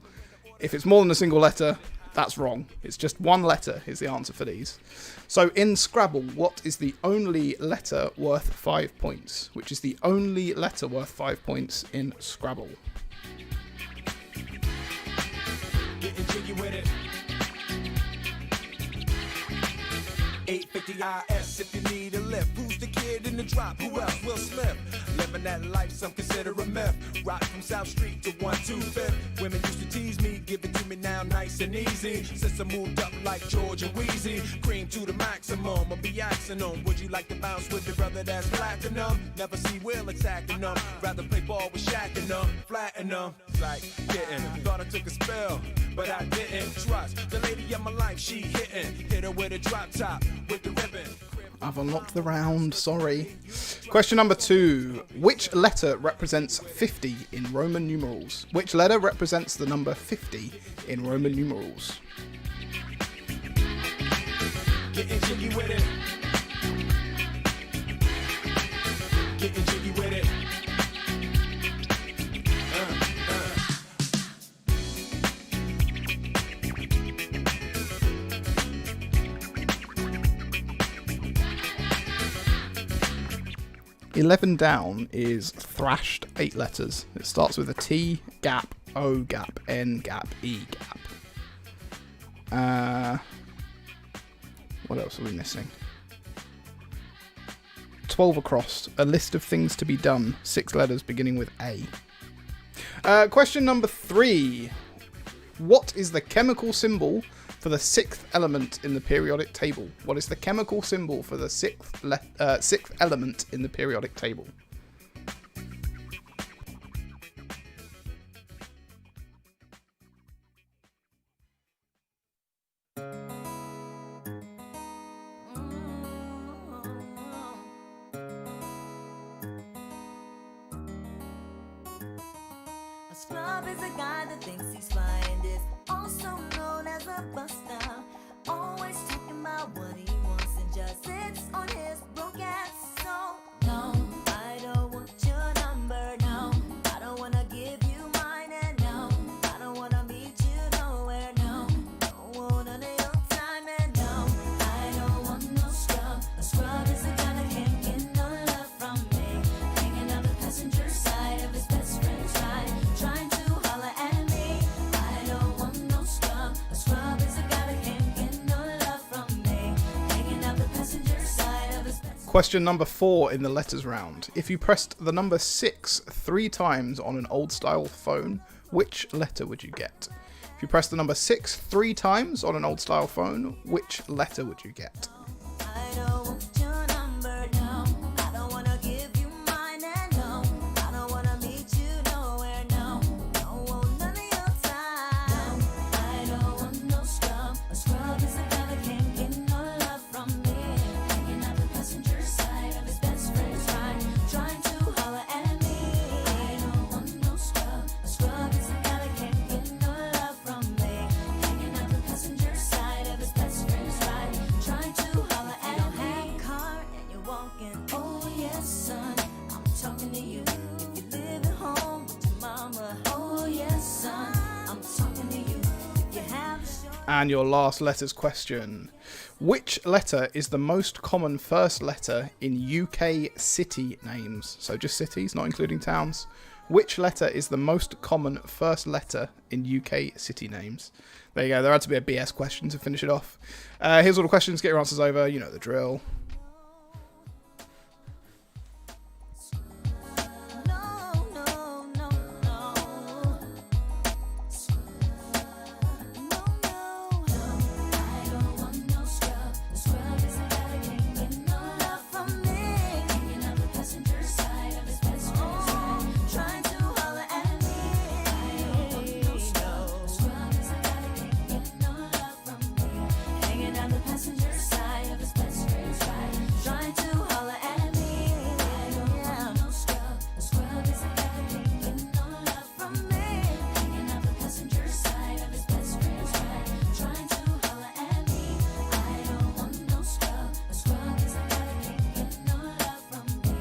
If it's more than a single letter, that's wrong. It's just 1 letter is the answer for these. So in Scrabble, what is the only letter worth 5 points? Which is the only letter worth 5 points in Scrabble? Getting jiggy with it. 850 IS if you need a lift. Who's the kid in the drop? Who else? Will Smith. Living that life, some consider a myth. Rock from South Street to 125th. Women used to tease me, give it to me now nice and easy. Since I moved up like George and Wheezy, cream to the maximum. I'll be asking them, would you like to bounce with your brother that's platinum? Never see Will attacking them. Rather play ball with Shaq and them, flatten them. Like getting, thought I took a spell, but I didn't trust the lady of my life. She hit her with a drop top with the ribbon. I've unlocked the round, sorry. Question number 2. Which letter represents 50 in Roman numerals? Which letter represents the number 50 in Roman numerals? Getting jiggy with it. Getting jiggy with it. 11 down is thrashed 8 letters. It starts with a T, gap, O gap, N gap, E gap. What else are we missing? 12 across. A list of things to be done. 6 letters beginning with A. Question number 3. What is the chemical symbol for the 6th element in the periodic table? What is the chemical symbol for the 6th element in the periodic table? scrub is a guy that thinks he's fine and is also known as a buster. Always talking about what he wants and just sits on his broke ass. So no, I don't want your number. No, I don't wanna give you mine. And no, I don't wanna meet you nowhere. No, don't want none of your time. And no, I don't want no scrub. A scrub is a guy that can't get no love from me. Hanging out the passenger side of his best friend's ride, trying to holler at me. I don't want no scrub. A scrub is a guy that can't get no love from me. Hanging out the passenger side of his best. Question number 4 in the letters round. If you pressed the number 6 3 times on an old style phone, which letter would you get? If you press the number 6 3 times on an old style phone, which letter would you get? I don't want your number, no. I don't wanna give you mine, and no. I don't wanna meet you nowhere, no. Don't want none of your time. I don't want no scrub. A scrub is a guy that can't get no love from me. Hanging out the passenger side of his best friend's ride, trying to holler at me. I don't want no scrub. A scrub is a guy that can't get no love from me. Hanging out the passenger side of his best friend's ride, trying to holler at me. You don't have a car and you're walking. Oh yes, son, I'm talking to you. If you live at home with your mama. Oh yes, son, I'm talking to you. If you have a short. And your last letters question. Which letter is the most common first letter in UK city names? So just cities, not including towns. Which letter is the most common first letter in UK city names? There you go. There had to be a BS question to finish it off. Here's all the questions. Get your answers over. You know the drill. No, no, no, no. I don't want no scrub. A scrub is a guy that can't get no love from me. Hanging out the passenger side of his best friend's ride, trying to holler at me. I don't want no scrub. A scrub is a guy that can't get no love from me. Hanging out the passenger side of his best friend's ride, trying to holler at me. I don't want no scrub. A scrub is a guy that can't get no love from me. Hanging out the passenger side of his best friend's ride, trying to holler at me. I don't want no scrub. A scrub is a guy that can't get no love from me.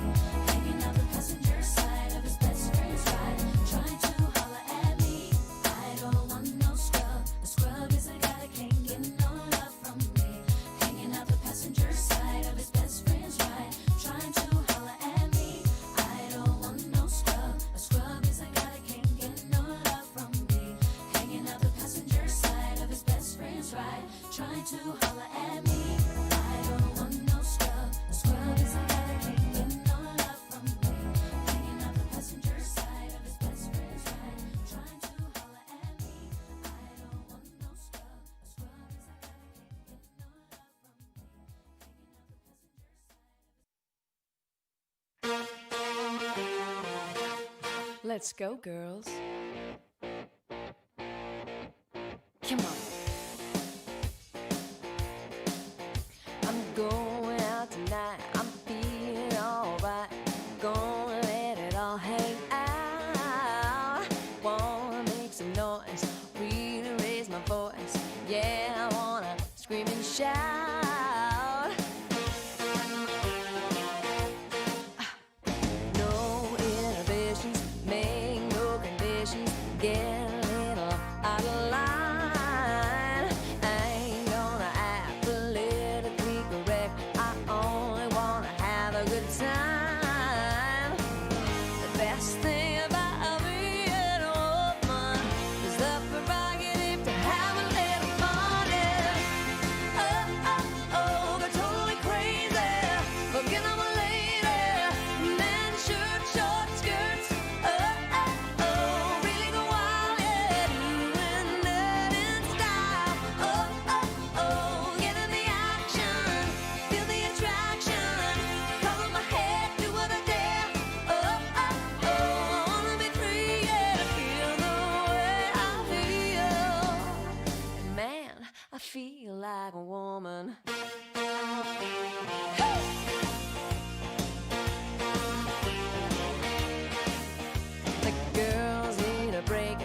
Hanging out the passenger side of his best friend's ride, trying to holler at me. I don't want no scrub. A scrub is a guy that can't get no love from me. Hanging out the passenger side of his best friend's ride, trying to holler at me. I don't want no scrub. A scrub is a guy that can't get no love from me. Hanging out the passenger side of his best friend's ride, trying to holler at me. I don't want no scrub. A scrub is a guy that can't get no love from me. Hanging out the passenger side of his best friend's ride, trying to holler at me. I don't want no scrub. A scrub is a guy that can't get no love from me. Let's go, girls. Come on. I'm going out tonight. I'm feeling alright. Gonna let it all hang out. Wanna make some noise. Really raise my voice. Yeah, I wanna scream and shout. No inhibitions, make no conditions, get a little out of line. I ain't gonna act politically correct, I only wanna have a good time. The best thing about being a woman is the prerogative to have a little fun. Yeah. Oh, oh, oh, they're totally crazy. Forget I'm a lady. Men, shirt, short skirts. Oh, oh, oh, really go wild, yeah. Doing that in style. Oh, oh, oh, get in the action. Feel the attraction. Cover my head, do what I dare. Oh, oh, oh, I wanna be free, yeah, to feel the way I feel. And man, I feel like a woman. The girls need a break.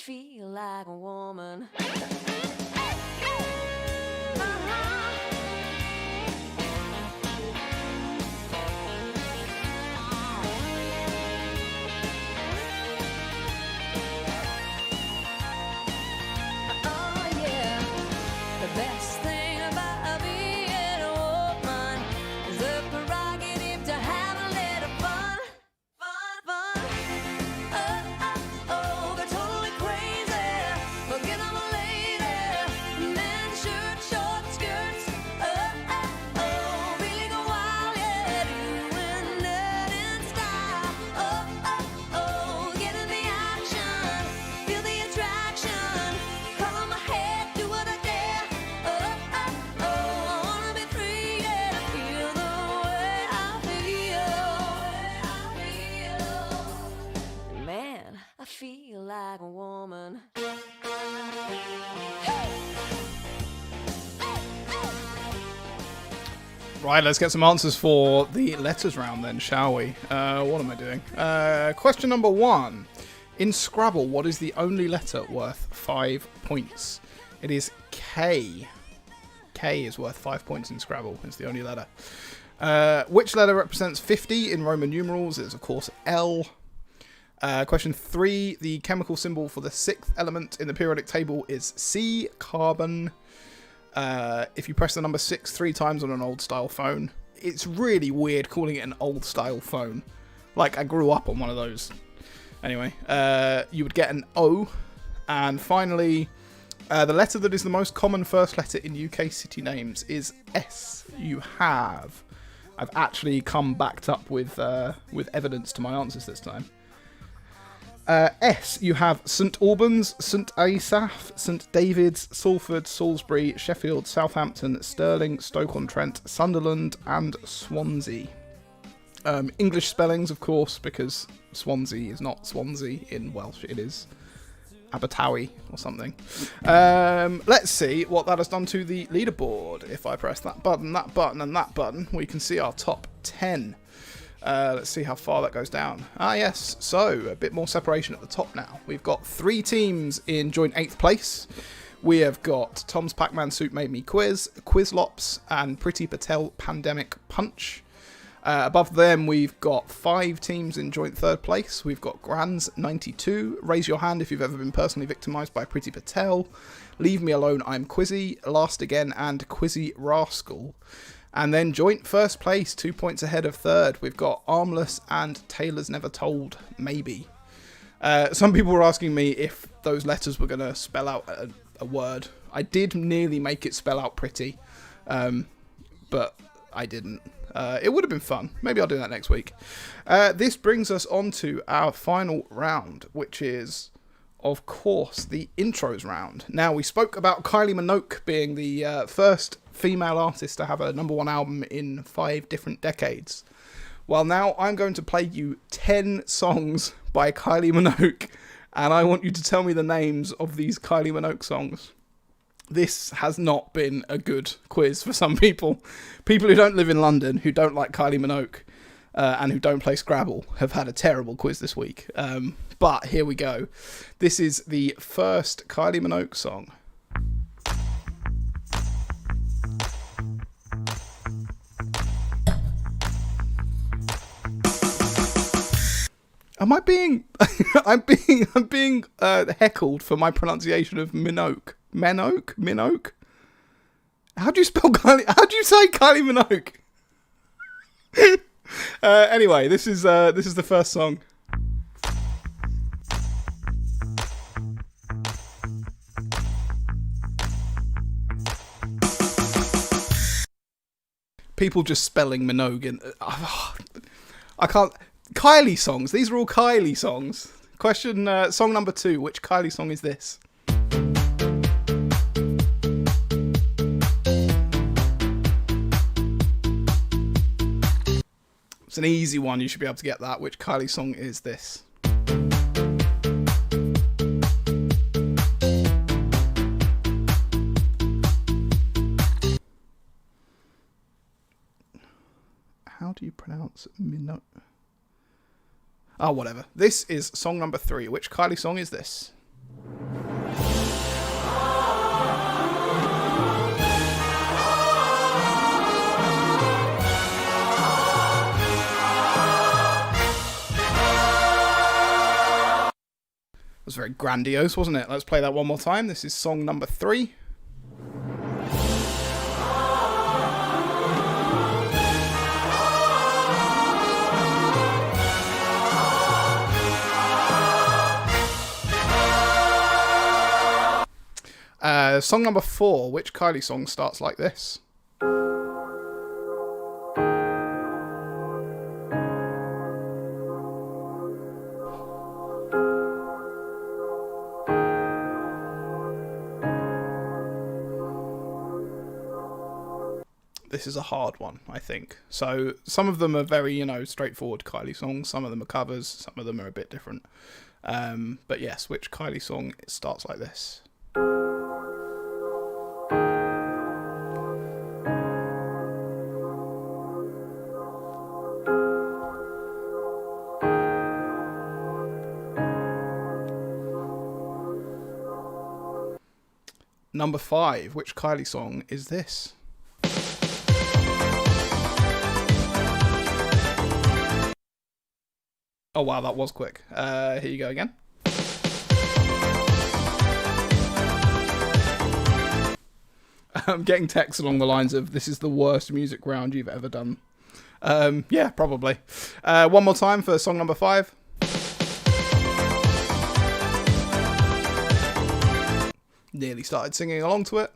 feel like a woman. Oh yeah, the best thing about being a woman is the prerogative to have a little fun. They're totally crazy. Forget I'm a lady. Men shirt, short skirts. Really go wild, yeah, doing that in style. Get in the action, feel the attraction. Color my head, do what I dare. I wanna be free, yeah, feel the way I feel. Man, I feel like a woman. Right, let's get some answers for the letters round then, shall we? What am I doing? Question number 1. In Scrabble, what is the only letter worth 5 points? It is K. K is worth 5 points in Scrabble. It's the only letter. Which letter represents 50 in Roman numerals? It is, of course, L. Question 3. The chemical symbol for the 6th element in the periodic table is C, carbon. If you press the number 6 3 times on an old style phone, it's really weird calling it an old style phone. Like, I grew up on one of those. Anyway, you would get an O. And finally, the letter that is the most common first letter in UK city names is S. You have. I've actually come backed up with evidence to my answers this time. S, you have St Albans, St Asaph, St David's, Salford, Salisbury, Sheffield, Southampton, Stirling, Stoke-on-Trent, Sunderland, and Swansea. English spellings, of course, because Swansea is not Swansea in Welsh, it is Abertawe or something. Let's see what that has done to the leaderboard. If I press that button, and that button, we can see our top 10. Let's see how far that goes down. Yes, so a bit more separation at the top now. We've got 3 teams in joint 8th place. We have got Tom's Pac-Man Soup Made Me Quiz, Quizlops, and Pretty Patel Pandemic Punch. Above them, we've got 5 teams in joint 3rd place. We've got Grands 92, Raise Your Hand if you've ever been personally victimised by Pretty Patel, Leave Me Alone, I'm Quizzy, Last Again, and Quizzy Rascal. And then joint 1st place, 2 points ahead of 3rd, we've got Armless and Taylor's Never Told, Maybe. Some people were asking me if those letters were going to spell out a word. I did nearly make it spell out pretty, but I didn't. It would have been fun. Maybe I'll do that next week. This brings us on to our final round, which is, of course, the intros round. Now, we spoke about Kylie Minogue being the first female artist to have a #1 album in 5 different decades. Well, now I'm going to play you 10 songs by Kylie Minogue, and I want you to tell me the names of these Kylie Minogue songs. This has not been a good quiz for some people. People who don't live in London, who don't like Kylie Minogue, and who don't play Scrabble, have had a terrible quiz this week. But here we go. This is the first Kylie Minogue song. Am I being? I'm being heckled for my pronunciation of Minogue. Minogue. How do you spell Kylie? How do you say Kylie Minogue? Anyway, this is the first song. People just spelling Minogue in. I can't. Kylie songs. These are all Kylie songs. Question, song number 2. Which Kylie song is this? It's an easy one. You should be able to get that. Which Kylie song is this? How do you pronounce Minogue? Oh, whatever. This is song number 3. Which Kylie song is this? was very grandiose, wasn't it? Let's play that one more time. This is song number 3. Song number 4. Which Kylie song starts like this? This is a hard one, I think. So some of them are very, straightforward Kylie songs. Some of them are covers. Some of them are a bit different. But yes, which Kylie song starts like this? Number 5. Which Kylie song is this? Oh wow, that was quick. Here you go again. I'm getting texts along the lines of, this is the worst music round you've ever done. Yeah, probably. One more time for song number 5. Nearly started singing along to it.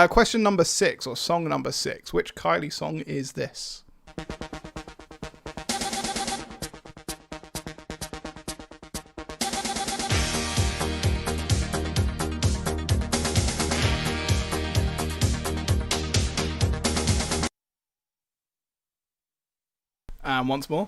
Question number 6, or song number 6. Which Kylie song is this? And once more.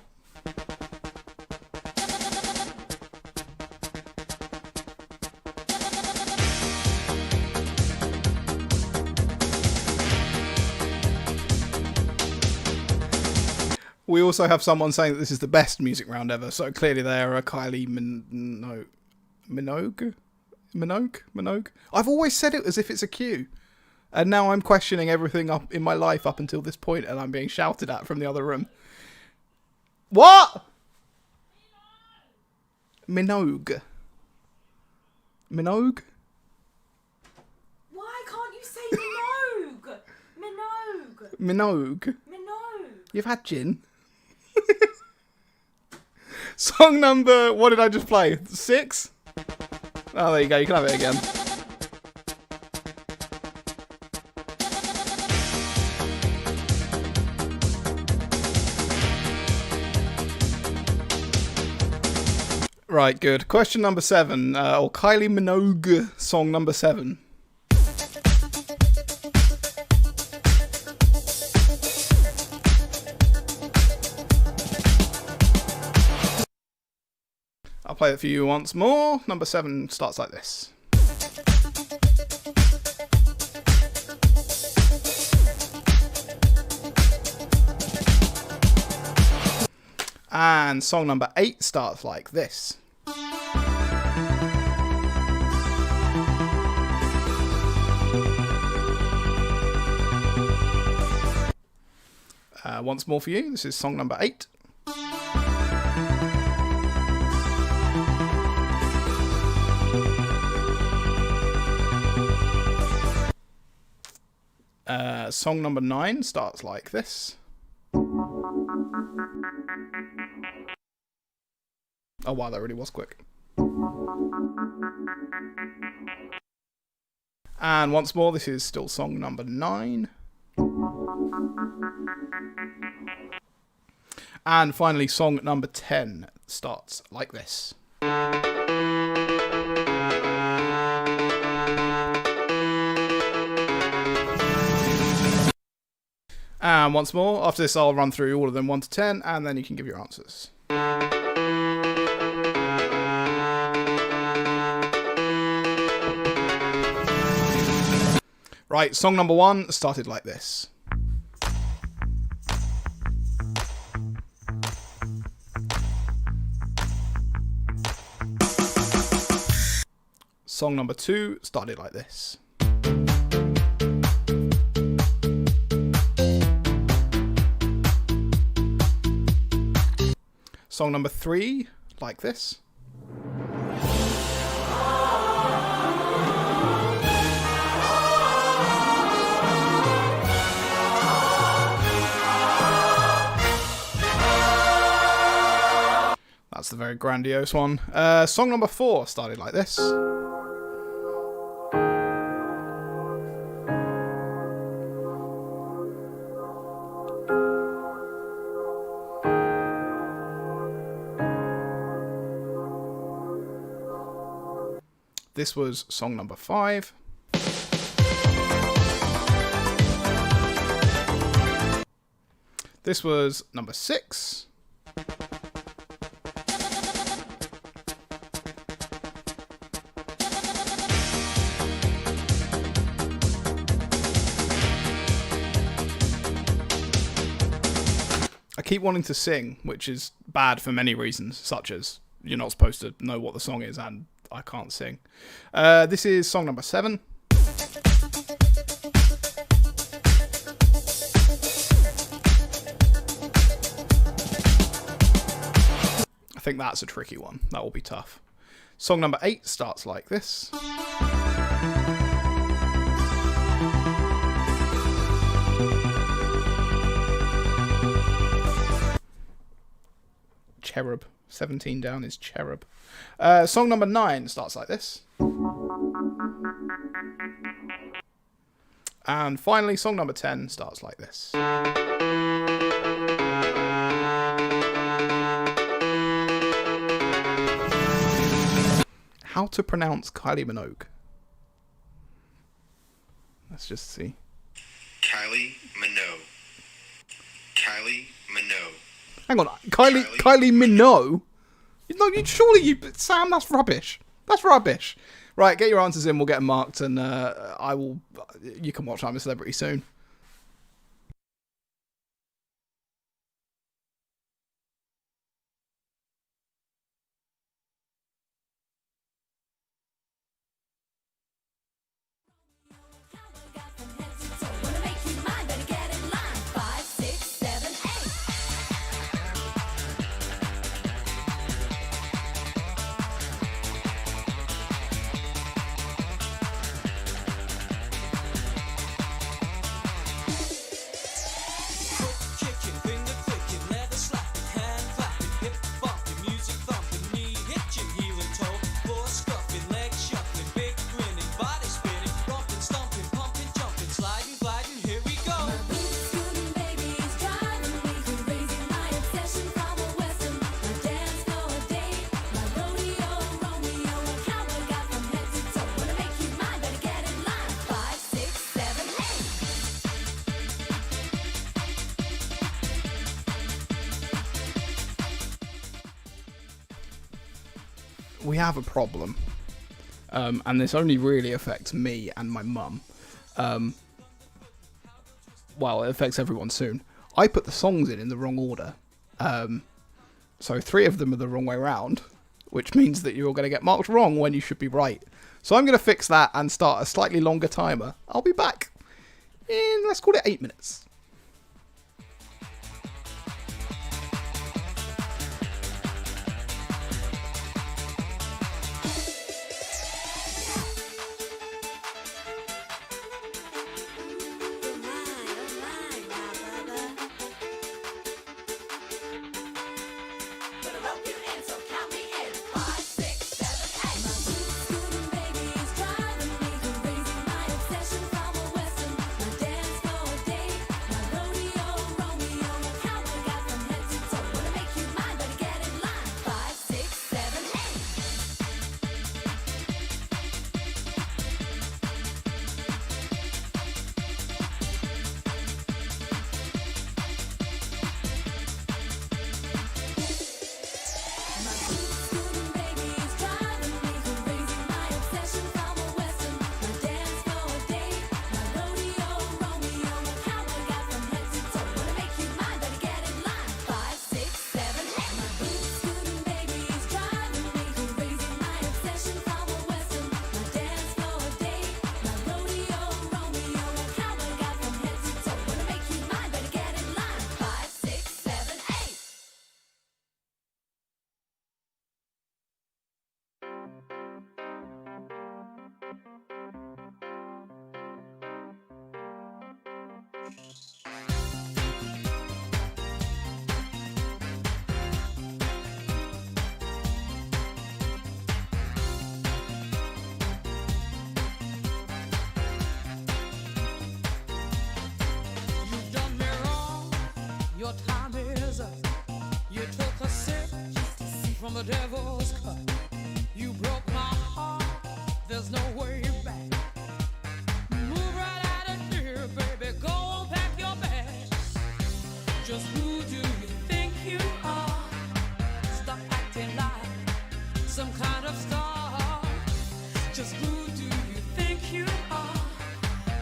We also have someone saying that this is the best music round ever, so clearly they are a Kylie Minogue? I've always said it as if it's a Q. And now I'm questioning everything up in my life up until this point, and I'm being shouted at from the other room. What? Minogue. Minogue? Why can't you say Minogue? Minogue. Minogue. Minogue. You've had gin. Song number... What did I just play? 6? Oh, there you go. You can have it again. Right, good. Question number 7, or Kylie Minogue song number 7. I'll play it for you once more. Number 7 starts like this. And song number 8 starts like this. Once more for you. This is song number 8. Song number 9 starts like this. Oh wow, that really was quick. And once more, this is still song number 9. And finally, song number 10 starts like this. And once more, after this I'll run through all of them 1 to 10, and then you can give your answers. Right, song number 1 started like this. Song number 2 started like this. Song number 3, like this. That's the very grandiose one. Song number 4 started like this. This was song number 5. This was number 6. I keep wanting to sing, which is bad for many reasons, such as you're not supposed to know what the song is and I can't sing. This is song number 7. I think that's a tricky one. That will be tough. Song number 8 starts like this. Cherub. 17 down is Cherub. Song number 9 starts like this. And finally, song number 10 starts like this. How to pronounce Kylie Minogue? Let's just see. Kylie Minogue. Kylie Minogue. Hang on, Kylie Minogue? No, Sam, that's rubbish. That's rubbish. Right, get your answers in, we'll get them marked, and you can watch I'm a Celebrity soon. Wanna make you mine, better get in line. 5, 6, 7, 8. Kicking, finger clicking, leather slapping, hand clapping, hip bumping, music thumping, knee hitching, heel and toe, floor scuffing, legs shuffling, big grinning, body spinning, bumping, stumping, pumping, jumping, sliding, gliding. Here we go. My boots, scooting babies, driving me crazy. My obsession from the western, my dance floor date, my rodeo, Romeo, a cowboy got from head to toe. Wanna make you mine, better get in line. 5, 6, 7, 8. We have a problem. And this only really affects me and my mum. Well, it affects everyone soon. I put the songs in the wrong order. So 3 of them are the wrong way round, which means that you're going to get marked wrong when you should be right. So I'm going to fix that and start a slightly longer timer. I'll be back in, let's call it 8 minutes. Better rope you in, so count me in. 5, 6, 7, 8. My boots, scooting babies, driving me crazy. My obsession from the western, my dance floor date, the devil's cut. You broke my heart, there's no way back. Move right out of here, baby, go on, pack your bags. Just who do you think you are? Stop acting like some kind of star. Just who do you think you are?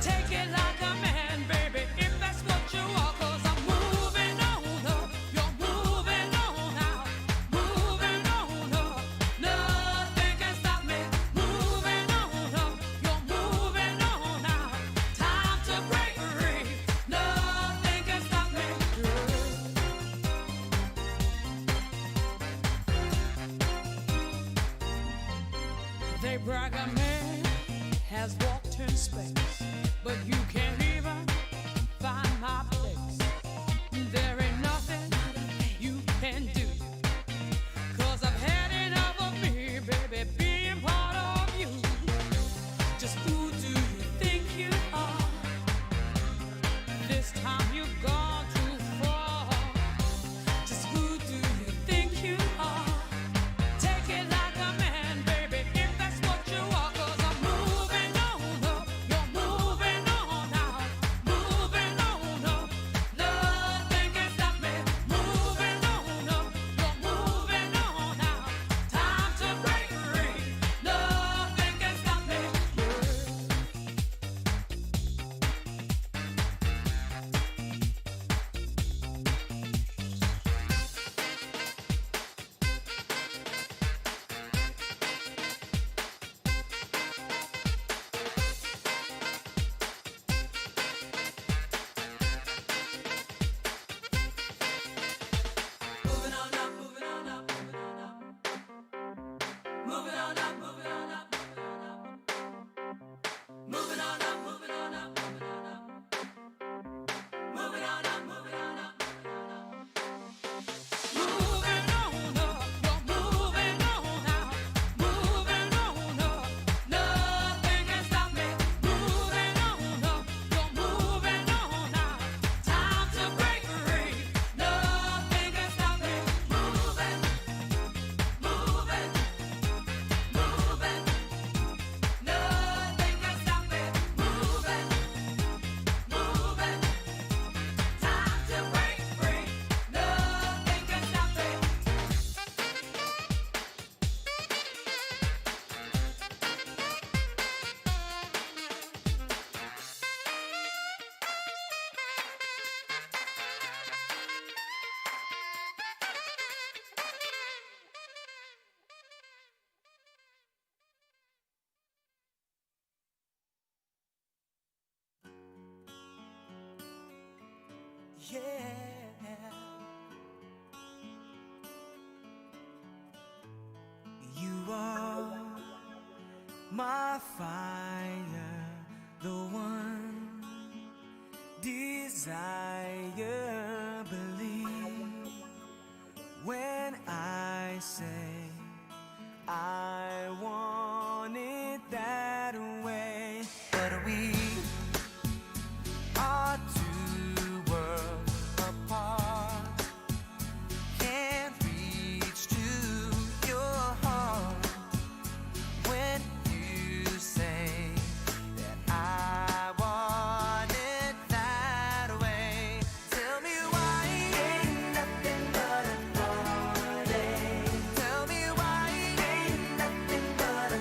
Take it like a man, baby, if that's what you are. 'Cause I'm moving on up, you're moving on out. Moving on up, nothing can stop me. Moving on up, you're moving on out. Time to break free, nothing can stop me. They brag a man has walked in space, but you can't even find my place. There ain't nothing you can do, 'cause I've had enough of me, baby, being part of you. Just who do you think you are? This time you've gone too far. Just who do you think you are? Take it like a man, baby, if that's what you are. 'Cause I'm moving on up, you're moving on out. Moving on up, nothing can stop me. Moving on up, you're moving on out. Time to break free, nothing can stop me. Moving on up, moving on up, moving on up. Moving on up, moving on up, moving on up. Moving on up, moving on up, moving on up. Moving on up, moving on up. Moving on up, you're moving on out. Moving on up, nothing can stop me. Moving on up, you're moving on out. Time to break free, nothing can stop me. Moving, moving, moving, nothing can stop me. Moving, moving, time to break free, nothing can stop me. Yeah. You are my fire, the one desire. Believe when I say I want it that way. But we are two worlds apart. Can't reach to your heart when you say that I want it that way. Tell me why ain't nothing but a party. Tell me why ain't nothing but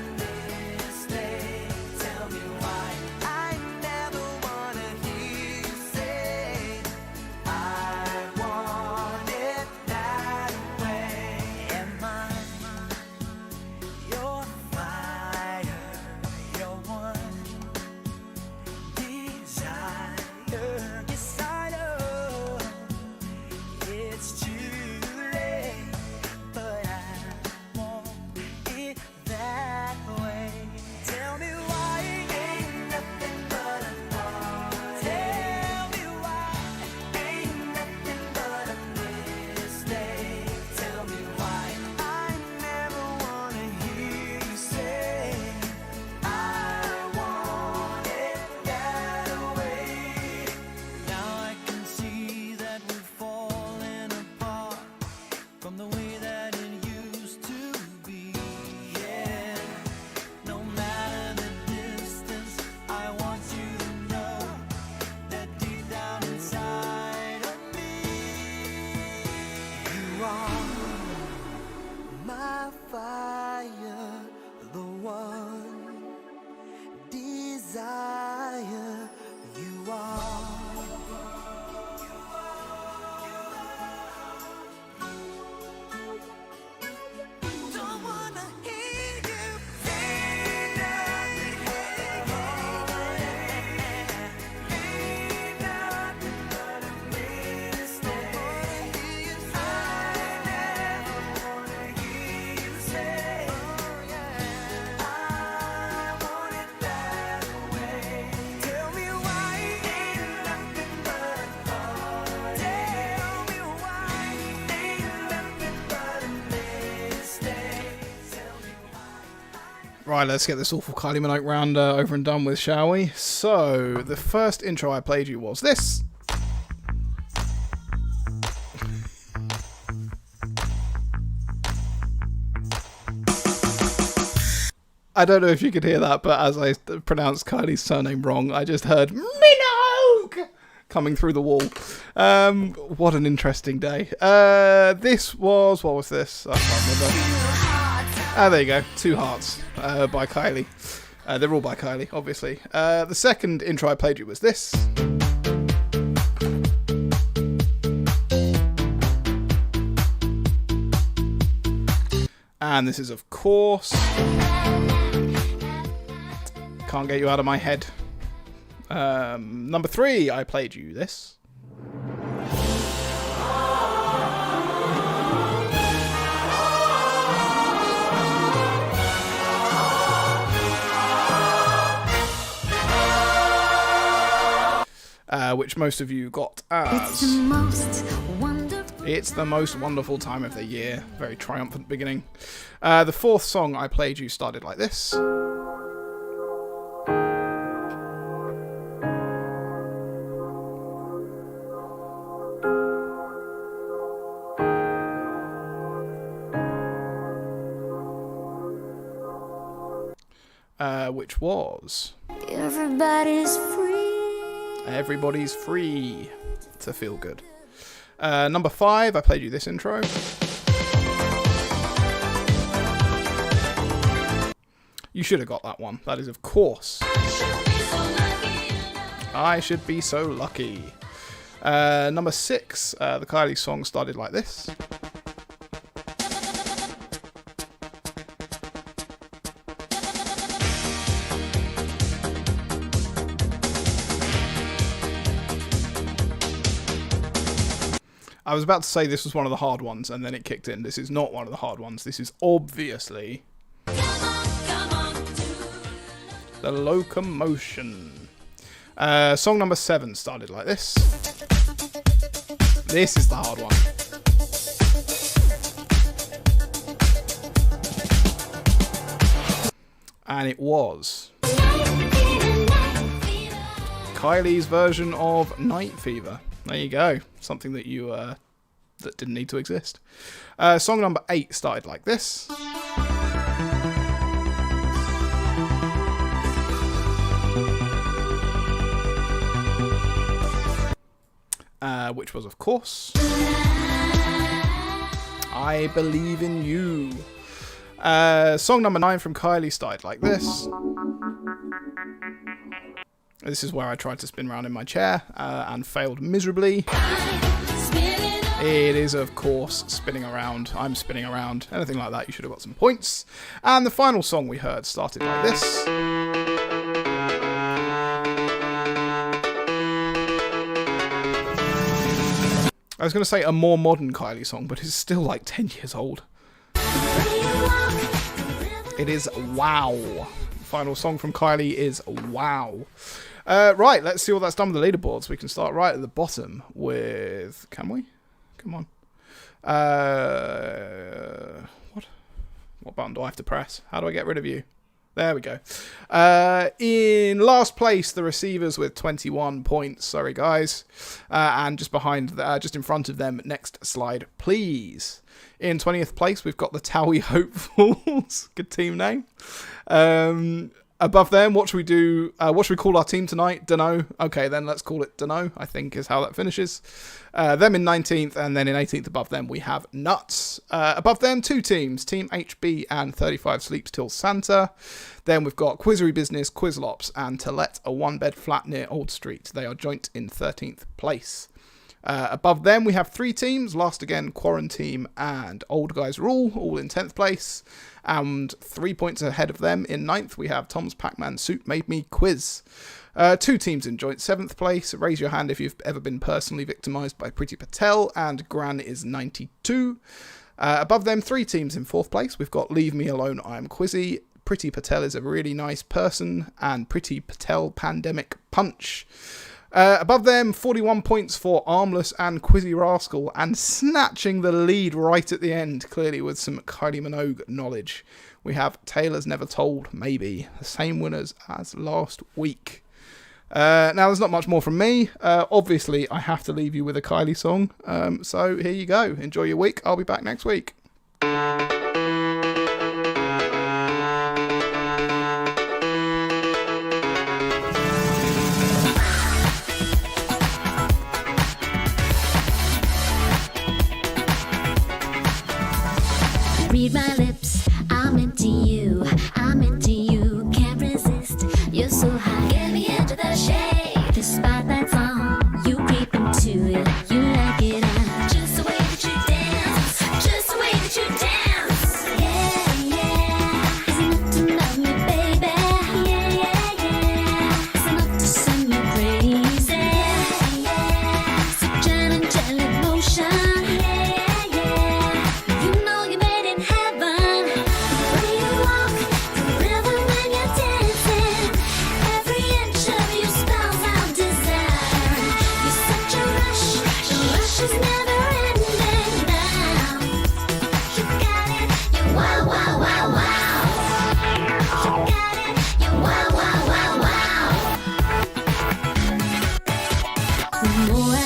Right, let's get this awful Kylie Minogue round over and done with, shall we? So, the first intro I played you was this. I don't know if you could hear that, but as I pronounced Kylie's surname wrong, I just heard Minogue coming through the wall. What an interesting day. This was... What was this? I can't remember. Ah, there you go. Two Hearts by Kylie. They're all by Kylie, obviously. The second intro I played you was this. And this is, of course... Can't get you out of my head. Number 3, I played you this. Which most of you got as... It's the most wonderful time of the year. Very triumphant beginning. The fourth song I played you started like this. Which was... Everybody's free. Everybody's free to feel good. Number 5, I played you this intro. You should have got that one. That is, of course, I Should Be So Lucky. Number 6, the Kylie song started like this. I was about to say this was one of the hard ones, and then it kicked in. This is not one of the hard ones. This is obviously The Locomotion. Song number 7 started like this. This is the hard one. And it was Kylie's version of Night Fever. There you go. Something that you that didn't need to exist. Song number 8 started like this. Which was, of course, I Believe in You. Song number 9 from Kylie started like this. This is where I tried to spin around in my chair and failed miserably. It is, of course, Spinning Around. I'm spinning around. Anything like that, you should have got some points. And the final song we heard started like this. I was going to say a more modern Kylie song, but it's still like 10 years old. It is Wow. Final song from Kylie is Wow. Right, let's see what that's done with the leaderboards. We can start right at the bottom with... Can we? Come on. What button do I have to press? How do I get rid of you? There we go. In last place, the Receivers with 21 points. Sorry, guys. And just behind, just in front of them, next slide, please. In 20th place, we've got the Towie Hopefuls. Good team name. Above them, what should we do? What should we call our team tonight? Dunno. Okay, then let's call it Dunno, I think is how that finishes. Them in 19th, and then in 18th above them, we have Nuts. Above them, 2 teams, Team HB and 35 Sleeps Till Santa. Then we've got Quizzery Business, Quizlops, and To Let, a 1-bed flat near Old Street. They are joint in 13th place. Above them, we have 3 teams, Last Again, Quarantine, and Old Guys Rule, all in 10th place. And 3 points ahead of them in 9th, we have Tom's Pac-Man Suit Made Me Quiz. 2 teams in joint 7th place. Raise your hand if you've ever been personally victimised by Priti Patel, and Gran is 92. Above them, 3 teams in 4th place. We've got Leave Me Alone, I'm Quizzy, Priti Patel is a really nice person, and Priti Patel Pandemic Punch. Above them, 41 points for Armless and Quizzy Rascal, and snatching the lead right at the end, clearly with some Kylie Minogue knowledge. we have Taylor's Never Told, Maybe. The same winners as last week. Now, there's not much more from me. Obviously, I have to leave you with a Kylie song. So here you go. Enjoy your week. I'll be back next week. Read my lips, I'm into you. I'm into you, can't resist. You're so high, get me into the shade. The spotlight's on, you creep into it. You like it, and just the way that you dance, just the way that you dance. Yeah, yeah. Is enough to love me, baby. Yeah, yeah, yeah. Is enough to send me crazy. Yeah, yeah. Such an angelic motion. Yeah, yeah, yeah. You know you made it heaven. The way you walk, the rhythm when you're dancing. Every inch of you spells out desire. You're such a rush, the rush is never ending now. You got it, you wow, wow, wow, wow. You got it, you wow, wow, wow, wow. The more I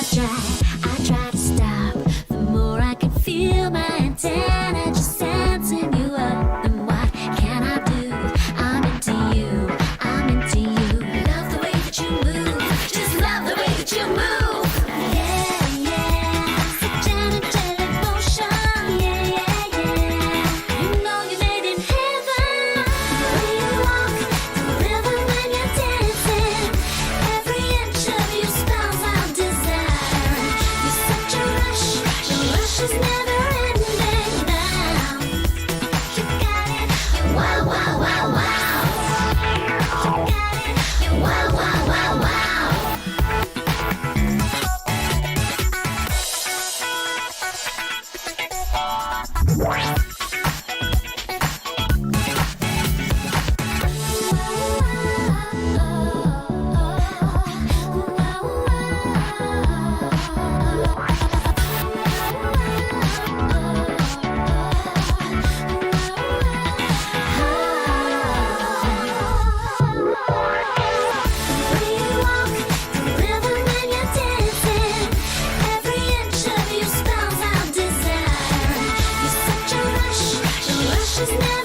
try to stop. The more I can feel my antenna just sensing you up. Then what can I do? I'm into you. I'm into you. Love the way that you move. Just love the way that you move. Yeah, yeah. Such an angelic motion. Yeah, yeah, yeah. You know you made it heaven. The way you walk, the rhythm when you're dancing. Every inch of you spells out desire. You're such a rush, the rush is never ending now. You got it, you wow, wow, wow, wow. You got it, you wow, wow, wow, wow. Just now.